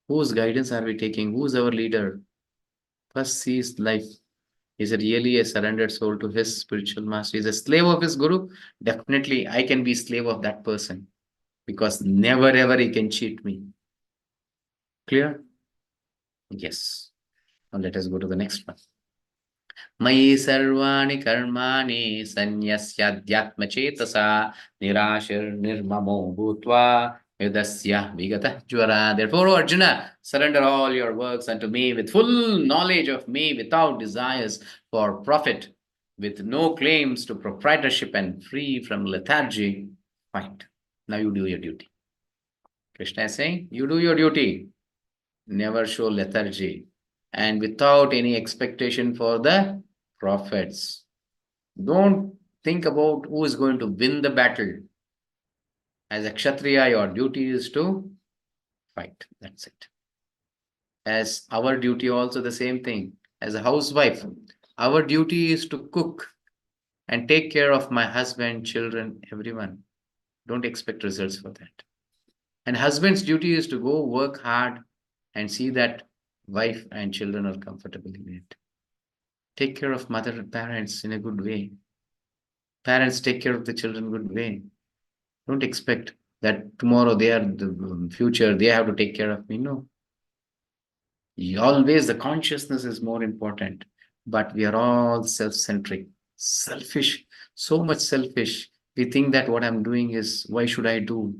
Whose guidance are we taking? Who's our leader? First see his life. Is it really a surrendered soul to his spiritual master? Is a slave of his guru? Definitely, I can be slave of that person because never ever he can cheat me. Clear? Yes. Now let us go to the next one. Mayi sarvani karmani sanyasyadyatma chetasa nirashir nirmamo bhutva yudasya vigata jvara. Therefore, Arjuna, surrender all your works unto me with full knowledge of me, without desires for profit, with no claims to proprietorship and free from lethargy. Fine. Now you do your duty. Krishna is saying, you do your duty. Never show lethargy. And without any expectation for the profits. Don't think about who is going to win the battle. As a Kshatriya, your duty is to fight. That's it. As our duty, also the same thing. As a housewife, our duty is to cook and take care of my husband, children, everyone. Don't expect results for that. And husband's duty is to go work hard and see that wife and children are comfortable in it. Take care of mother and parents in a good way. Parents take care of the children good way. Don't expect that tomorrow they are the future, they have to take care of me. No. Always the consciousness is more important. But we are all self-centric, selfish, so much selfish. We think that what I'm doing is, why should I do?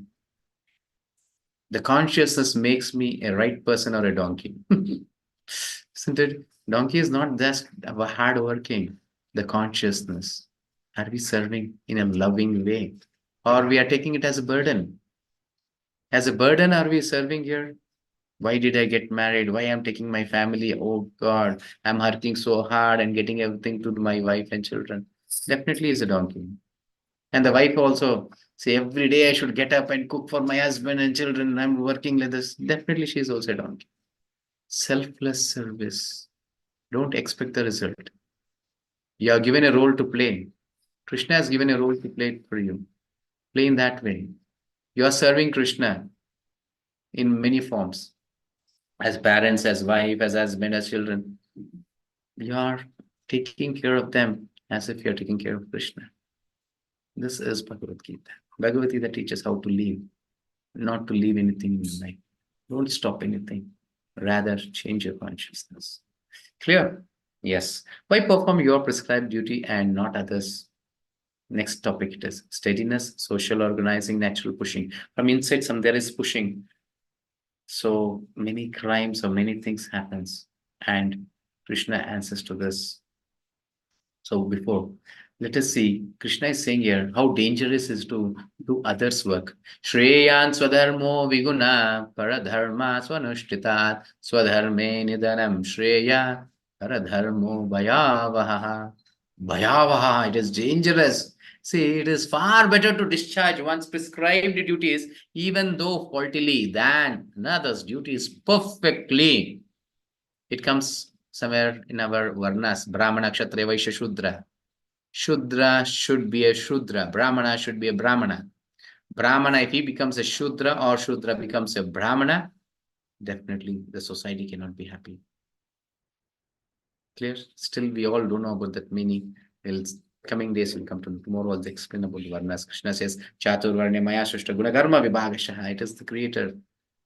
The consciousness makes me a right person or a donkey. Isn't it? Donkey is not just hard working. The consciousness. Are we serving in a loving way? Or we are taking it as a burden? As a burden, are we serving here? Why did I get married? Why I'm taking my family? Oh God, I'm working so hard and getting everything to my wife and children. Definitely is a donkey. And the wife also say every day I should get up and cook for my husband and children. I'm working like this. Definitely she is also a donkey. Selfless service. Don't expect the result. You are given a role to play. Krishna has given a role to play for you. Play in that way. You are serving Krishna in many forms. As parents, as wife, as husband, as children. You are taking care of them as if you're taking care of Krishna. This is Bhagavad Gita. Bhagavad Gita teaches how to live, not to leave anything in your life. Don't stop anything. Rather, change your consciousness. Clear? Yes. Why perform your prescribed duty and not others? Next topic it is steadiness, social organizing, natural pushing. From inside, some there is pushing. So many crimes or many things happens, and Krishna answers to this. So before, let us see, Krishna is saying here how dangerous is to do others' work. Shreyan swadharmo viguna paradharma swanushtitat swadharme nidanam shreya paradharmo bhayavaha. Bhayavaha, it is dangerous. See, it is far better to discharge one's prescribed duties, even though faultily, than another's duties perfectly. It comes somewhere in our Varnas, Brahmana, Kshatriya, Vaishya, Shudra. Shudra should be a Shudra. Brahmana should be a Brahmana. Brahmana, if he becomes a Shudra or Shudra becomes a Brahmana, definitely the society cannot be happy. Clear? Still, we all don't know about that meaning. Well, coming days will come to tomorrow. I'll explain about Varnas. Krishna says, Chatur Varne Maya Shushta Guna Karma Vibhagashaha. It is the creator.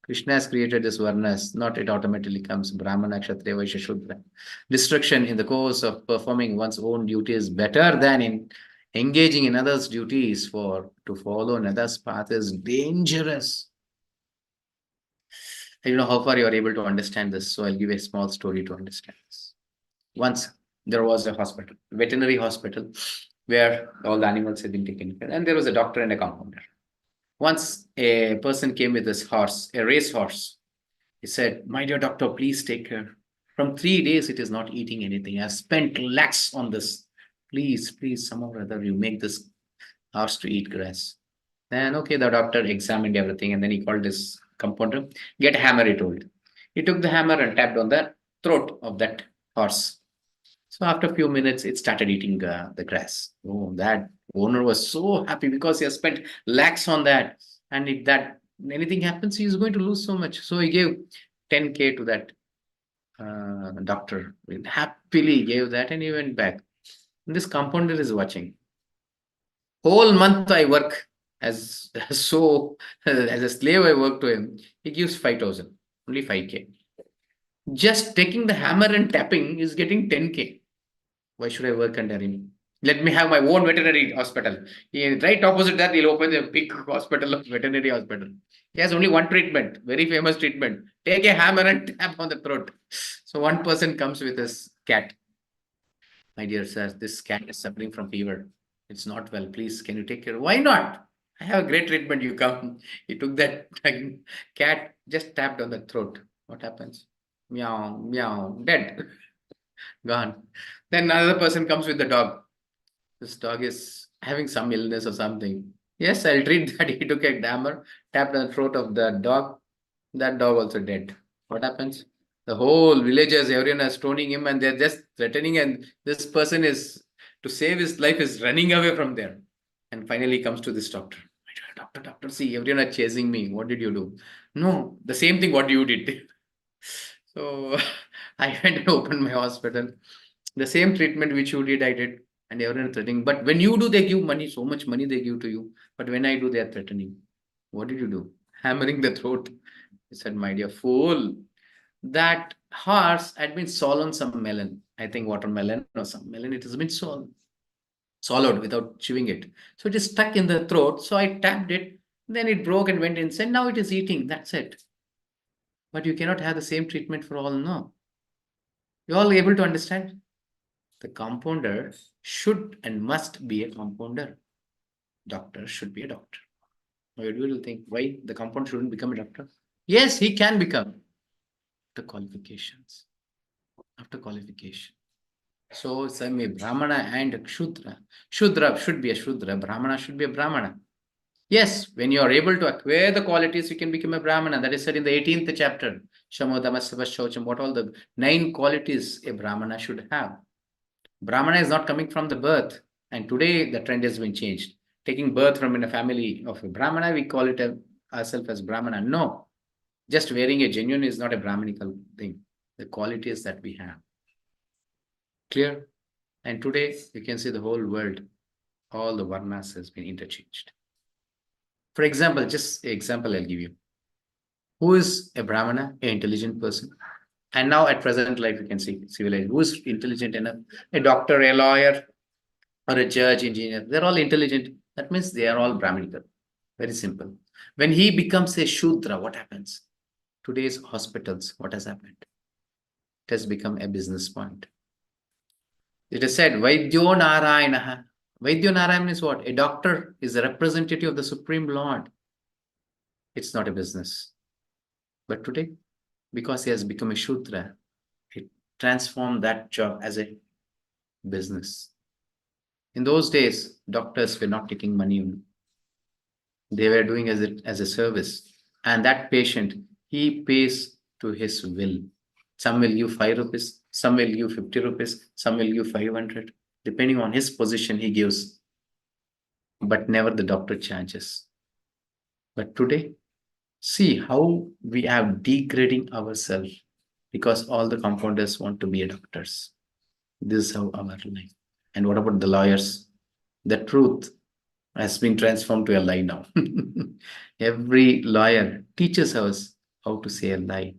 Krishna has created this Varnas, not it automatically comes Brahmana, Kshatriya, Vaishya, Shudra. Destruction in the course of performing one's own duty is better than in engaging in others' duties, for to follow another's path is dangerous. I don't know how far you are able to understand this, so I'll give a small story to understand this. Once there was a hospital, veterinary hospital, where all the animals had been taken care, and there was a doctor and a compounder. Once a person came with his horse, a race horse. He said, "My dear doctor, please take care. From 3 days, it is not eating anything. I've spent lakhs on this. Please, somehow or other, you make this horse to eat grass." Then, okay, the doctor examined everything and then he called his compounder. "Get a hammer," he told. He took the hammer and tapped on the throat of that horse. So after a few minutes, it started eating the grass. Oh, that owner was so happy because he has spent lakhs on that. And if that anything happens, he is going to lose so much. So he gave 10K to that doctor. He happily gave that and he went back. And this compounder is watching. Whole month I work as so as a slave. I work to him. He gives 5,000, only 5K. Just taking the hammer and tapping is getting 10K. Why should I work under him? Let me have my own veterinary hospital. Right opposite that, he'll open a big hospital, veterinary hospital. He has only one treatment, very famous treatment. Take a hammer and tap on the throat. So one person comes with his cat. "My dear sir, this cat is suffering from fever. It's not well. Please, can you take care?" "Why not? I have a great treatment. You come." He took that cat, just tapped on the throat. What happens? Meow, meow, dead. Gone. Then another person comes with the dog. This dog is having some illness or something. Yes, I'll treat that. He took a hammer, tapped on the throat of the dog. That dog also dead. What happens? The whole villagers, everyone is stoning him and they're just threatening, and this person is, to save his life, is running away from there. And finally comes to this doctor. Doctor, see, everyone are chasing me. What did you do?" "No, the same thing what you did." So I went and opened my hospital. The same treatment which you did, I did. And everyone threatening. But when you do, they give money, so much money they give to you. But when I do, they are threatening. What did you do? Hammering the throat. He said, "My dear fool, that horse had been swallowed some melon. I think watermelon or some melon. It has been swallowed without chewing it. So it is stuck in the throat. So I tapped it. Then it broke and went inside. Now it is eating. That's it. But you cannot have the same treatment for all, no. You all able to understand? The compounder should and must be a compounder. Doctor should be a doctor. Why do you think why the compound shouldn't become a doctor? Yes, he can become after qualifications. After qualification. So same way, Brahmana and Shudra. Shudra should be a Shudra, Brahmana should be a Brahmana. Yes, when you are able to acquire the qualities, you can become a Brahmana. That is said in the 18th chapter. Shamodamasavashaucham, what all the 9 qualities a Brahmana should have. Brahmana is not coming from the birth. And today the trend has been changed. Taking birth from in a family of a Brahmana, we call it ourselves as Brahmana. No, just wearing a genuine is not a Brahmanical thing. The qualities that we have. Clear? And today you can see the whole world, all the varnas has been interchanged. For example, just an example I'll give you. Who is a Brahmana, an intelligent person? And now at present life, you can see civilized. Who is intelligent enough? A doctor, a lawyer, or a judge, engineer. They're all intelligent. That means they are all Brahmanical. Very simple. When he becomes a Shudra, what happens? Today's hospitals, what has happened? It has become a business point. It is said, Vaidyo Narayana. Vaidyo Narayana is what? A doctor is a representative of the Supreme Lord. It's not a business. But today, because he has become a Shudra, he transformed that job as a business. In those days, doctors were not taking money. They were doing as a service. And that patient, he pays to his will. Some will give 5 rupees, some will give 50 rupees, some will give 500. Depending on his position, he gives. But never the doctor charges. But today, see how we have degrading ourselves because all the compounders want to be doctors. This is how our life. And what about the lawyers? The truth has been transformed to a lie now. Every lawyer teaches us how to say a lie.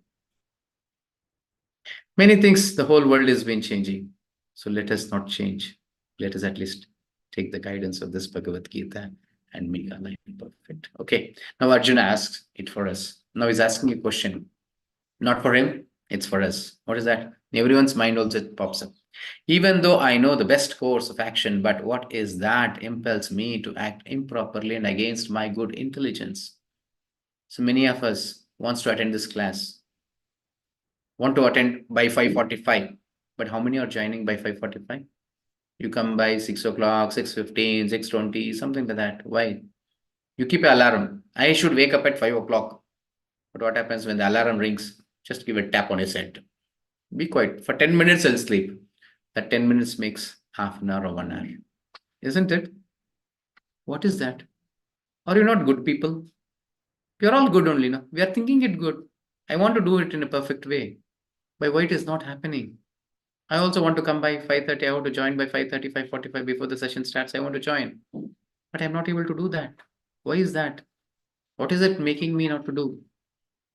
Many things, the whole world has been changing. So let us not change. Let us at least take the guidance of this Bhagavad Gita and make our life perfect. Okay. Now Arjuna asks it for us. Now he's asking a question. Not for him, it's for us. What is that? In everyone's mind also it pops up. Even though I know the best course of action, but what is that impels me to act improperly and against my good intelligence? So many of us wants to attend this class, want to attend by 5:45, but how many are joining by 5:45? You come by 6 o'clock, 6:15, 6:20, something like that. Why? You keep an alarm. I should wake up at 5 o'clock. But what happens when the alarm rings? Just give a tap on his head. Be quiet. For 10 minutes, I'll sleep. That 10 minutes makes half an hour or 1 hour. Isn't it? What is that? Are you not good people? You're all good only, no? We are thinking it good. I want to do it in a perfect way. But why it is not happening? I also want to come by 5:30. I want to join by 5:30, 5:45 before the session starts. I want to join. But I'm not able to do that. Why is that? What is it making me not to do?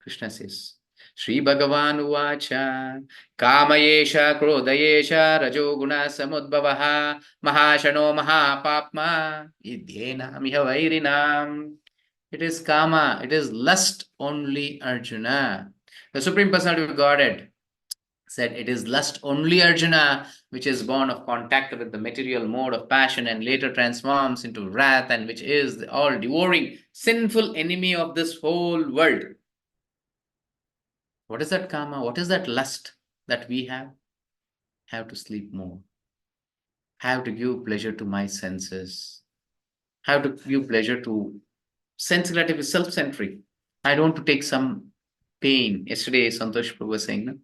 Krishna says, Shri Bhagavan Uvacha Kamayesha Krodayesha Rajoguna Samudbhavaha Mahashano Mahapapma Idhyena Miha Vairinam. It is Kama, it is lust only, Arjuna. The Supreme Personality of Godhead said it is lust only, Arjuna, which is born of contact with the material mode of passion and later transforms into wrath, and which is the all devouring sinful enemy of this whole world. What is that karma? What is that lust that we have? Have to sleep more. Have to give pleasure to my senses. Have to give pleasure to sense gratification, self-centric. I don't want to take some pain. Yesterday, Santosh Prabhu was saying, no?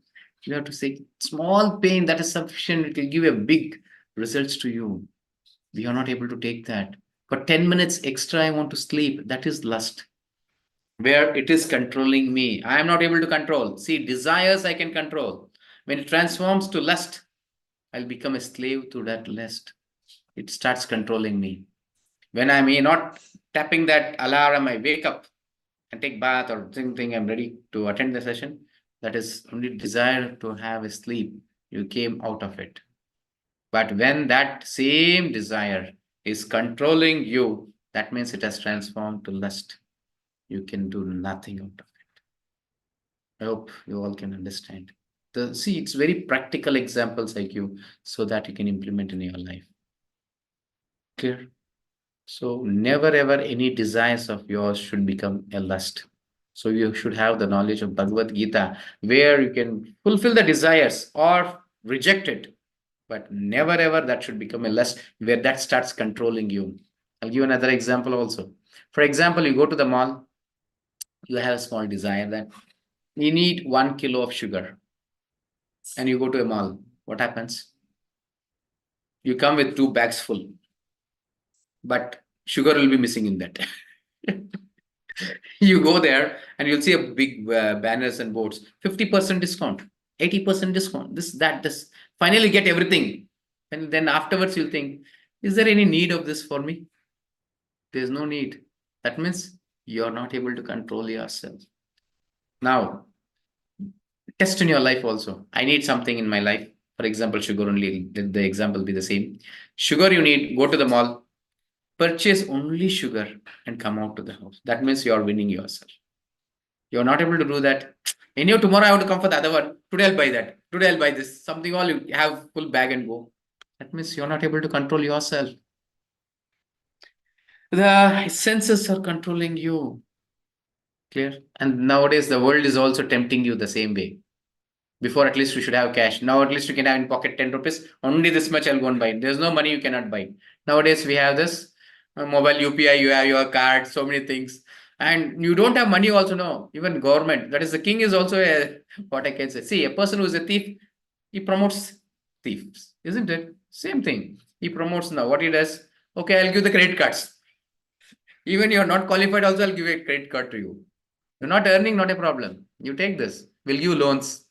You have to say small pain that is sufficient. It will give a big results to you. We are not able to take that. For 10 minutes extra, I want to sleep. That is lust. Where it is controlling me. I am not able to control. See, desires I can control. When it transforms to lust, I'll become a slave to that lust. It starts controlling me. When I'm not tapping that alarm, I wake up and take bath or think I'm ready to attend the session. That is only desire to have a sleep. You came out of it. But when that same desire is controlling you, that means it has transformed to lust. You can do nothing out of it. I hope you all can understand. See, it's very practical examples I give so that you can implement in your life. Clear? So never ever any desires of yours should become a lust. So you should have the knowledge of Bhagavad Gita where you can fulfill the desires or reject it. But never ever that should become a lust where that starts controlling you. I'll give another example also. For example, you go to the mall, you have a small desire that you need 1 kilo of sugar, and you go to a mall. What happens? You come with 2 bags full, but sugar will be missing in that. You go there and you'll see a big banners and boards, 50% discount, 80% discount, this, that, this. Finally, get everything. And then afterwards, you'll think, is there any need of this for me? There's no need. That means you're not able to control yourself. Now, test in your life also. I need something in my life. For example, sugar only, the example be the same. Sugar you need, go to the mall, purchase only sugar and come out to the house. That means you are winning yourself. You're not able to do that. Anyhow, tomorrow I have to come for the other one. Today I'll buy that. Today I'll buy this. Something all you have full bag and go. That means you're not able to control yourself. The senses are controlling you. Clear? And nowadays the world is also tempting you the same way. Before at least you should have cash. Now at least you can have in pocket 10 rupees. Only this much I'll go and buy. There's no money you cannot buy. Nowadays we have this mobile UPI, you have your card, so many things. And you don't have money also, no. Even government, that is the king is also a, what I can say. See, a person who is a thief, he promotes thieves, isn't it? Same thing. He promotes now. What he does, okay, I'll give the credit cards. Even you're not qualified, also I'll give a credit card to you. You're not earning, not a problem. You take this. We'll give loans,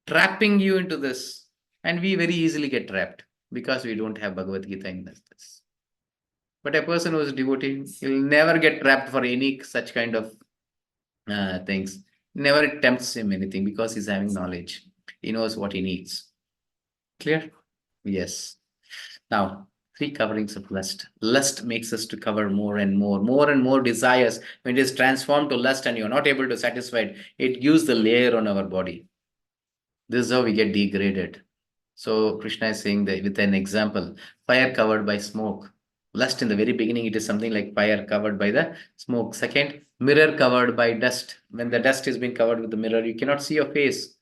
trapping you into this. And we very easily get trapped because we don't have Bhagavad Gita in this. But a person who is devotee, he'll never get trapped for any such kind of things. Never tempts him anything because he's having knowledge. He knows what he needs. Clear? Yes. Now, 3 coverings of lust. Lust makes us to cover more and more desires. When it is transformed to lust and you're not able to satisfy it, it gives the layer on our body. This is how we get degraded. So Krishna is saying that with an example, fire covered by smoke. Lust in the very beginning, it is something like fire covered by the smoke. Second, mirror covered by dust. When the dust has been covered with the mirror, you cannot see your face.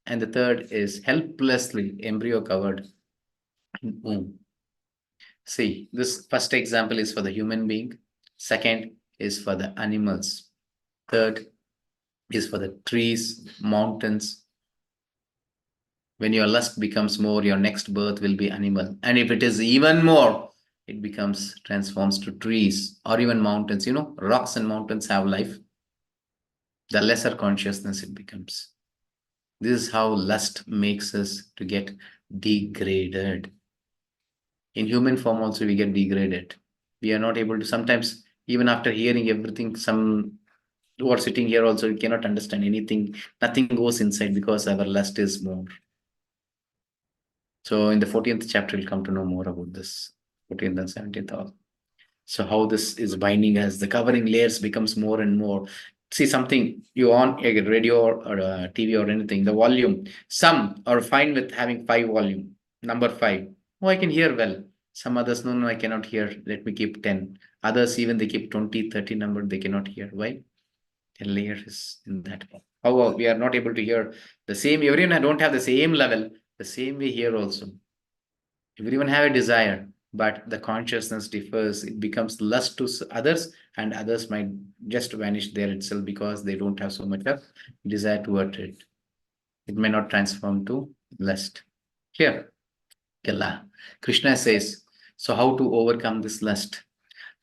And the third is helplessly embryo covered in womb. See, this first example is for the human being. Second is for the animals. Third is for the trees, mountains. When your lust becomes more, your next birth will be animal. And if it is even more, it becomes transforms to trees or even mountains. You know, rocks and mountains have life. The lesser consciousness it becomes. This is how lust makes us to get degraded. In human form also we get degraded. We are not able to, sometimes even after hearing everything, some who are sitting here also, we cannot understand anything. Nothing goes inside because our lust is more. So in the 14th chapter, we'll come to know more about this. 14th and 17th also. So how this is binding us, the covering layers becomes more and more. See something, you on a radio or a TV or anything, the volume, some are fine with having 5 volume, number 5. Oh, I can hear well. Some others, no, I cannot hear. Let me keep 10. Others, even they keep 20, 30 number, they cannot hear. Why? The layer is in that. How we are not able to hear the same, everyone don't have the same level, the same way here also. Everyone have a desire, but the consciousness differs. It becomes lust to others, and others might just vanish there itself because they don't have so much of desire toward it. It may not transform to lust. Here, Kella. Krishna says, so how to overcome this lust?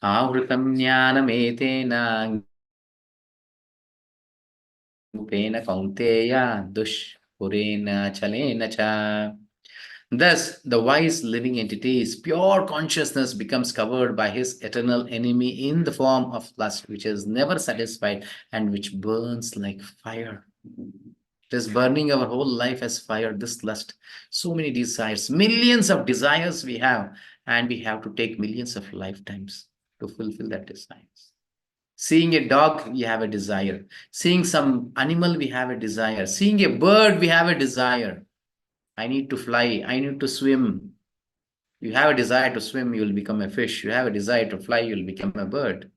Avritam jnanametena Pena kaunteya dushpurena chalena cha. Thus, the wise living entity's pure consciousness becomes covered by his eternal enemy in the form of lust, which is never satisfied and which burns like fire. It is burning our whole life as fire, this lust. So many desires, millions of desires we have, and we have to take millions of lifetimes to fulfill that desires. Seeing a dog, we have a desire. Seeing some animal, we have a desire. Seeing a bird, we have a desire. I need to fly. I need to swim. You have a desire to swim, you will become a fish. You have a desire to fly, you will become a bird.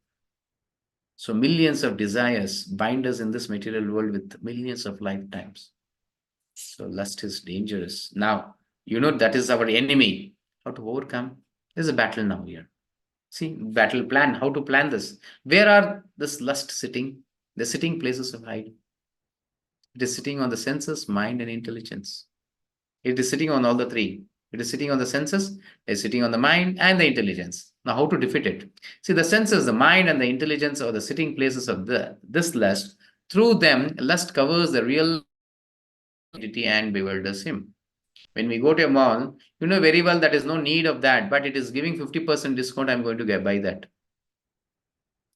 So millions of desires bind us in this material world with millions of lifetimes. So lust is dangerous. Now, that is our enemy. How to overcome? There's a battle now here. See, battle plan, how to plan this. Where are this lust sitting? The sitting places of hide. It is sitting on the senses, mind, and intelligence. It is sitting on all the three. It is sitting on the senses, it is sitting on the mind and the intelligence. Now, how to defeat it? See, the senses, the mind, and the intelligence are the sitting places of this lust. Through them, lust covers the real identity and bewilders him. When we go to a mall, you know very well that is no need of that, but it is giving 50% discount. I'm going to buy that.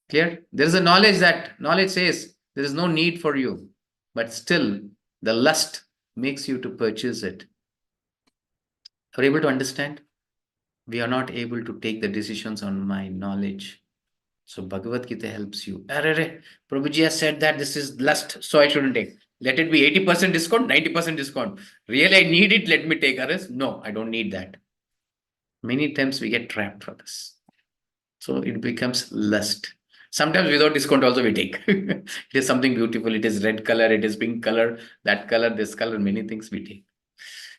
Clear? There is a knowledge says there is no need for you, but still the lust makes you to purchase it. Are you able to understand? We are not able to take the decisions on my knowledge. So Bhagavad Gita helps you. Arre, Prabhuji has said that this is lust, so I shouldn't take. Let it be 80% discount, 90% discount. Really, I need it, let me take. Arre, no, I don't need that. Many times we get trapped for this. So it becomes lust. Sometimes without discount also we take. It is something beautiful. It is red color, it is pink color, that color, this color, many things we take.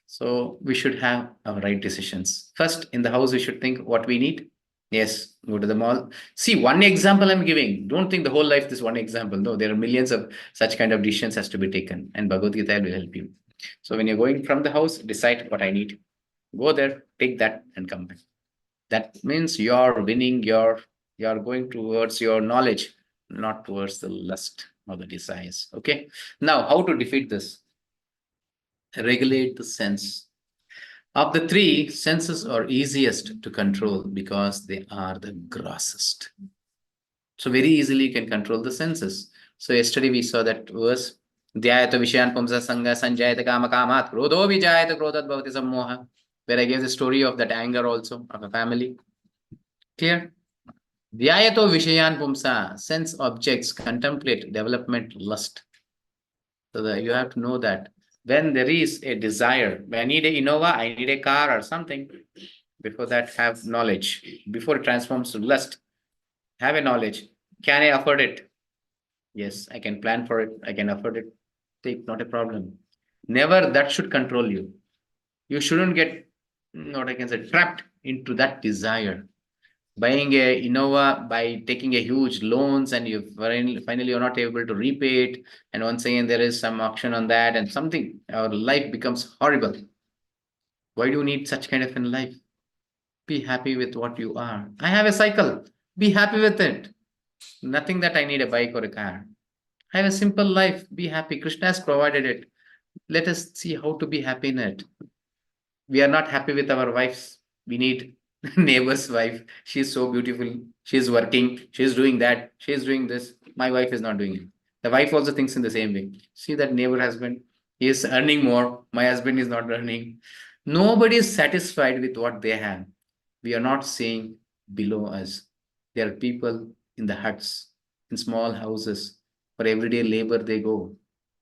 So we should have our right decisions. First, in the house, we should think what we need. Yes, go to the mall. See, one example I'm giving. Don't think the whole life this one example. No, there are millions of such kind of decisions has to be taken, and Bhagavad Gita will help you. So when you're going from the house, decide what I need. Go there, take that, and come back. That means you're winning. You're going towards your knowledge, not towards the lust or the desires. Okay. Now, how to defeat this? Regulate the sense. Of the three, senses are easiest to control because they are the grossest. So very easily you can control the senses. So yesterday we saw that verse, Dhyayata Vishayan Pumsa Sangha Sanjayata Kama Kamat Krodho Vijayata Krodhat Bhavati Sammoha, where I gave the story of that anger also of a family. Clear? Dhyayato Vishayan Pumsa, sense objects, contemplate, development, lust. So you have to know that when there is a desire, when I need a Innova, I need a car or something, before that have knowledge. Before it transforms to lust, have a knowledge. Can I afford it? Yes, I can plan for it. I can afford it. Take, not a problem. Never that should control you. You shouldn't get, what I can say, trapped into that desire. Buying a Innova by taking a huge loans and you finally you're not able to repay it. And once again, there is some auction on that and something, our life becomes horrible. Why do you need such kind of a life? Be happy with what you are. I have a cycle. Be happy with it. Nothing that I need a bike or a car. I have a simple life. Be happy. Krishna has provided it. Let us see how to be happy in it. We are not happy with our wives. We need neighbor's wife. She's so beautiful. She's working. She's doing that. She's doing this. My wife is not doing it. The wife also thinks in the same way. See that neighbor husband. He is earning more. My husband is not earning. Nobody is satisfied with what they have. We are not saying below us. There are people in the huts, in small houses. For everyday labor they go.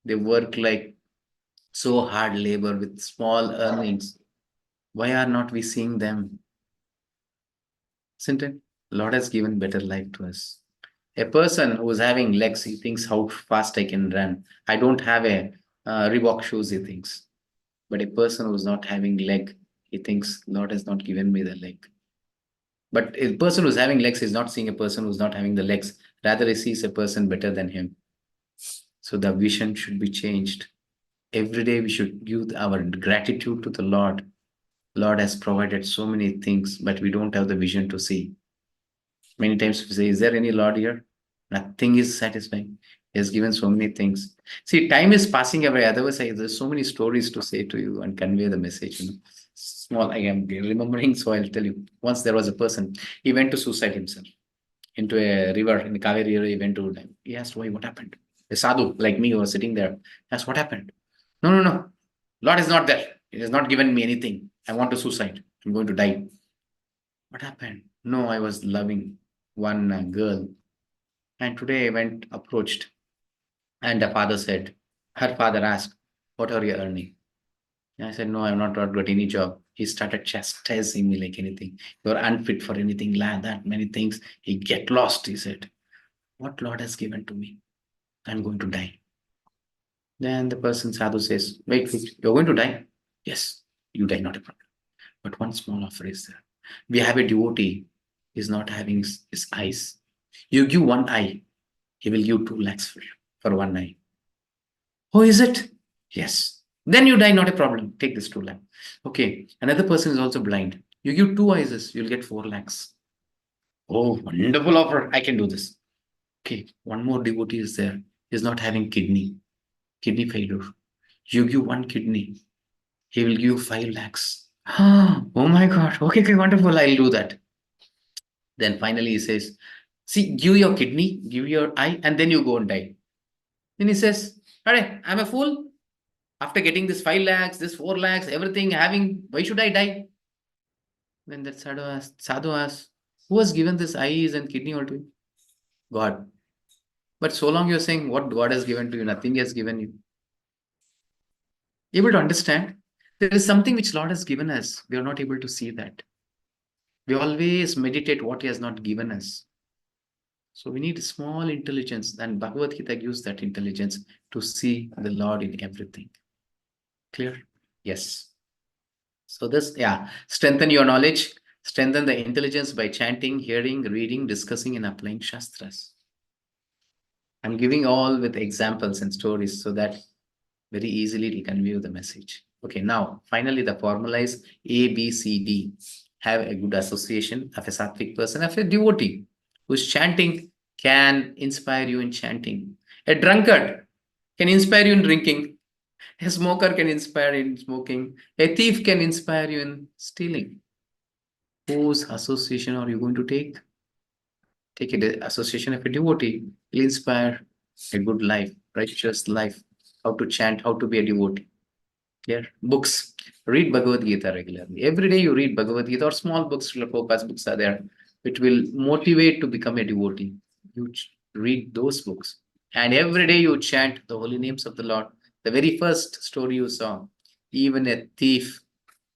They work like so hard labor with small earnings. Why are not we seeing them? Isn't it? Lord has given better life to us. A person who is having legs, he thinks how fast I can run. I don't have a Reebok shoes, he thinks. But a person who is not having leg, he thinks Lord has not given me the leg. But a person who's having legs is not seeing a person who's not having the legs. Rather, he sees a person better than him. So the vision should be changed. Every day we should give our gratitude to the Lord. Lord has provided so many things, but we don't have the vision to see. Many times we say, is there any Lord here? Nothing is satisfying. He has given so many things. See, time is passing away. Otherwise, there's so many stories to say to you and convey the message. Small, I am remembering, so I'll tell you. Once there was a person, he went to suicide himself into a river, in the Kaveri river. He went to, he asked, why, what happened? A sadhu like me who was sitting there asked, what happened? No, no, no. Lord is not there. He has not given me anything. I want to suicide. I'm going to die. What happened? No, I was loving one girl. And today I went, approached. And the father said, her father asked, what are you earning? And I said, no, I'm not got any job. He started chastising me like anything. You're unfit for anything, like that, many things. He get lost, he said. What Lord has given to me? I'm going to die. Then the person sadhu says, wait, you're going to die? Yes, you die, not a problem. But one small offer is there. We have a devotee, he's not having his eyes. You give one eye, he will give 2 lakhs for one eye. Oh, is it? Yes. Then you die, not a problem. Take this 2 lakhs. Okay. Another person is also blind. You give 2 eyes, you'll get 4 lakhs. Oh, wonderful offer. I can do this. Okay. One more devotee is there. He's not having kidney failure. You give 1 kidney, he will give 5 lakhs. Oh my God. Okay, wonderful. I'll do that. Then finally he says, see, give your kidney, give your eye, and then you go and die. Then he says, all right, I'm a fool. After getting this 5 lakhs, this 4 lakhs, everything having, why should I die? Then that sadhu asked, who has given this eyes and kidney all to you? God. But so long you're saying what God has given to you, nothing he has given you. Able to understand? There is something which Lord has given us. We are not able to see that. We always meditate what he has not given us. So we need small intelligence, and Bhagavad Gita gives that intelligence to see the Lord in everything. Clear? Yes. So this, strengthen your knowledge, strengthen the intelligence by chanting, hearing, reading, discussing, and applying Shastras. I'm giving all with examples and stories so that very easily it will convey the message. Okay, now finally the formalize A, B, C, D. Have a good association of a sattvic person, of a devotee who's chanting can inspire you in chanting. A drunkard can inspire you in drinking. A smoker can inspire you in smoking. A thief can inspire you in stealing. Whose association are you going to take? Take an association of a devotee. Will inspire a good life, righteous life. How to chant, how to be a devotee. Clear? Books. Read Bhagavad Gita regularly. Every day you read Bhagavad Gita or small books, Prabhupada's books are there, which will motivate to become a devotee. You read those books. And every day you chant the holy names of the Lord. The very first story you saw, even a thief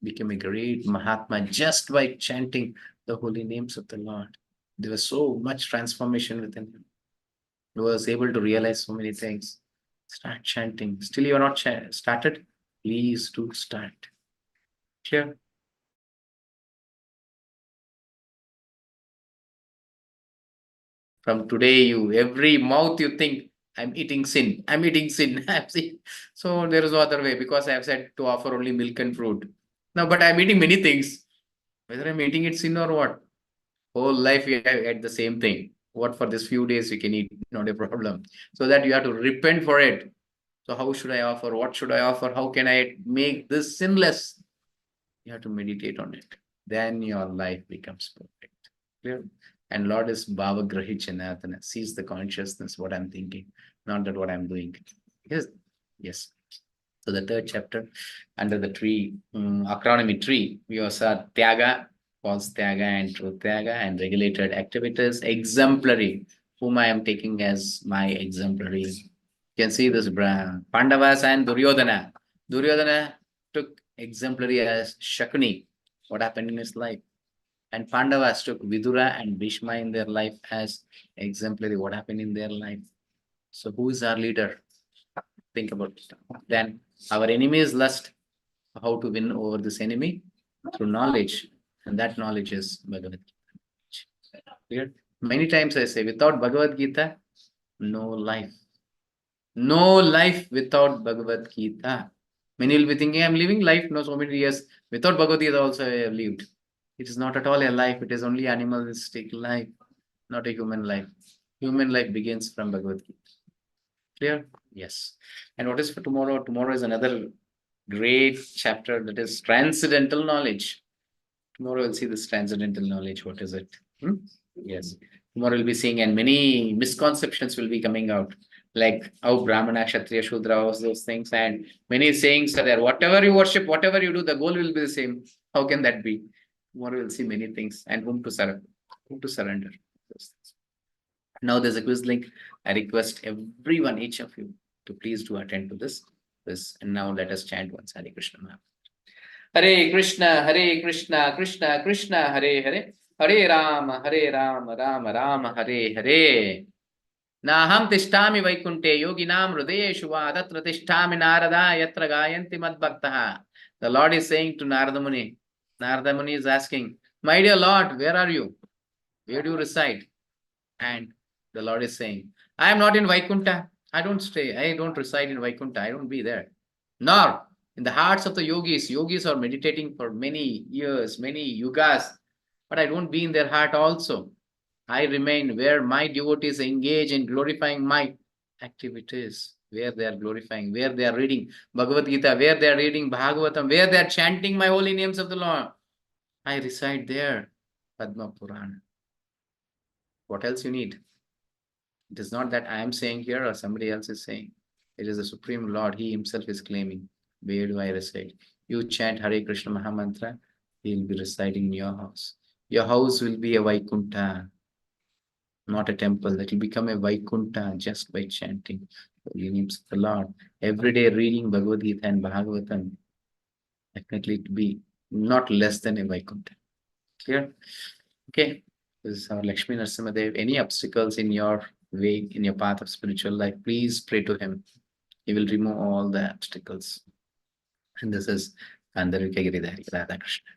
became a great Mahatma just by chanting the holy names of the Lord. There was so much transformation within him. He was able to realize so many things. Start chanting. Still, you are not started. Please do start. Clear? From today, you every mouth you think, I'm eating sin. I'm eating sin. So there is no other way because I have said to offer only milk and fruit. Now, but I'm eating many things. Whether I'm eating it sin or what, whole life you have at the same thing. What for this few days you can eat, not a problem. So that you have to repent for it. So how should I offer? What should I offer? How can I make this sinless? You have to meditate on it. Then your life becomes perfect. Clear? And Lord is Bhava Grahi Chinatana, sees the consciousness, what I'm thinking, not that what I'm doing. Yes. Yes. So the third chapter, under the tree, acronym tree, we also have Tyaga, false Tyaga and true Tyaga, and regulated activities, exemplary, whom I am taking as my exemplary. You can see this Pandavas and Duryodhana. Duryodhana took exemplary as Shakuni, what happened in his life. And Pandavas took Vidura and Bhishma in their life as exemplary, what happened in their life. So who is our leader? Think about it. Then our enemy is lust. How to win over this enemy? Through knowledge. And that knowledge is Bhagavad Gita. Clear? Many times I say, without Bhagavad Gita, no life. No life without Bhagavad Gita. Many will be thinking, I'm living life, no, so many years. Without Bhagavad Gita also I have lived. It is not at all a life. It is only animalistic life, not a human life. Human life begins from Bhagavad Gita. Clear? Yes. And what is for tomorrow? Tomorrow is another great chapter, that is transcendental knowledge. Tomorrow we'll see this transcendental knowledge. What is it? Yes. Tomorrow we'll be seeing, and many misconceptions will be coming out, like how Brahmana, Kshatriya, Shudra, all those things, and many sayings are there. Whatever you worship, whatever you do, the goal will be the same. How can that be? Tomorrow we'll see many things, and whom to surrender. Whom to surrender. Now there's a quiz link. I request everyone, each of you, to please do attend to this. And now let us chant once Hare Krishna. Hare Krishna, Krishna Krishna, Hare Hare, Hare Rama, Rama Rama, Hare Hare. Naham tishtami vaikunte yoginam hridayeshu va tatra tishtami narada yatra gayanti madbhaktaha. The Lord is saying to Narada Muni. Narada Muni is asking, my dear Lord, where are you? Where do you reside? And the Lord is saying, I am not in Vaikunta. I don't stay. I don't reside in Vaikunta. I don't be there. Nor in the hearts of the yogis. Yogis are meditating for many years, many yugas, but I don't be in their heart also. I remain where my devotees engage in glorifying my activities, where they are glorifying, where they are reading Bhagavad Gita, where they are reading Bhagavatam, where they are chanting my holy names of the Lord. I reside there, Padma Purana. What else you need? It is not that I am saying here or somebody else is saying. It is the Supreme Lord. He himself is claiming, where do I reside? You chant Hare Krishna Mahamantra, he will be residing in your house. Your house will be a Vaikunta, not a temple. It will become a Vaikunta just by chanting the names of the Lord. Every day reading Bhagavad Gita and Bhagavatam, definitely it will be not less than a Vaikunta. Clear? Okay. This is our Lakshmi Narasimhadev. Any obstacles in your way, in your path of spiritual life, please pray to him. He will remove all the obstacles. And this is Suranatha Giridhara, Radha Krishna.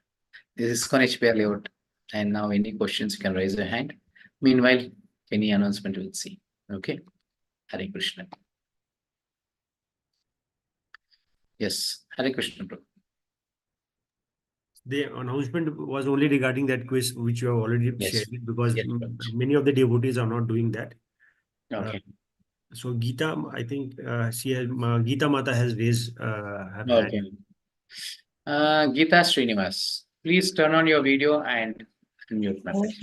This is Konich layout. And now any questions, you can raise your hand. Meanwhile, any announcement we'll see. Okay. Hare Krishna. Yes. Hare Krishna, bro.
The announcement was only regarding that quiz which you have already
Yes.
shared, because
Yes,
many of the devotees are not doing that.
okay.
So Gita, I think she has Gita Mata has raised her hand.
Okay. Gita Srinivas, please turn on your video and unmute Mataji.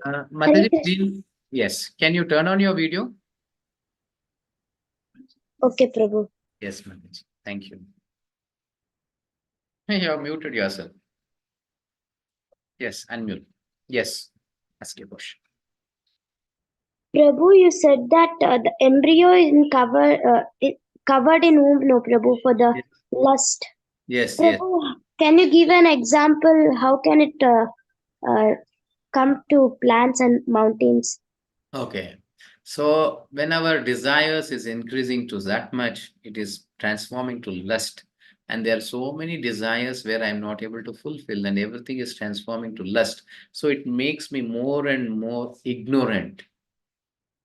Hare
Mataji,
Krishna.
please, yes. Can you turn on your video?
Okay, Prabhu.
Yes, Mataji. Thank you. You have muted yourself. Yes, unmute. Yes. Ask your question.
Prabhu, you said that the embryo is covered in womb, no, Prabhu, for the
Yes,
lust.
yes.
Prabhu, can you give an example? How can it come to plants and mountains?
Okay. So when our desires is increasing to that much, it is transforming to lust. And there are so many desires where I'm not able to fulfill, and everything is transforming to lust. So it makes me more and more ignorant.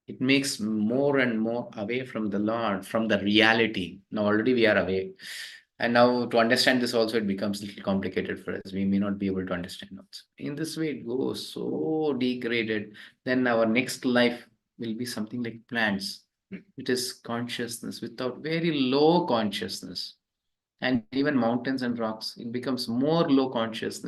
It makes more and more away from the Lord, from the reality. Now already we are away. And now to understand this also, it becomes a little complicated for us. We may not be able to understand also. In this way, it goes so degraded. Then our next life will be something like plants. It is consciousness without very low consciousness. And even mountains and rocks, it becomes more low consciousness.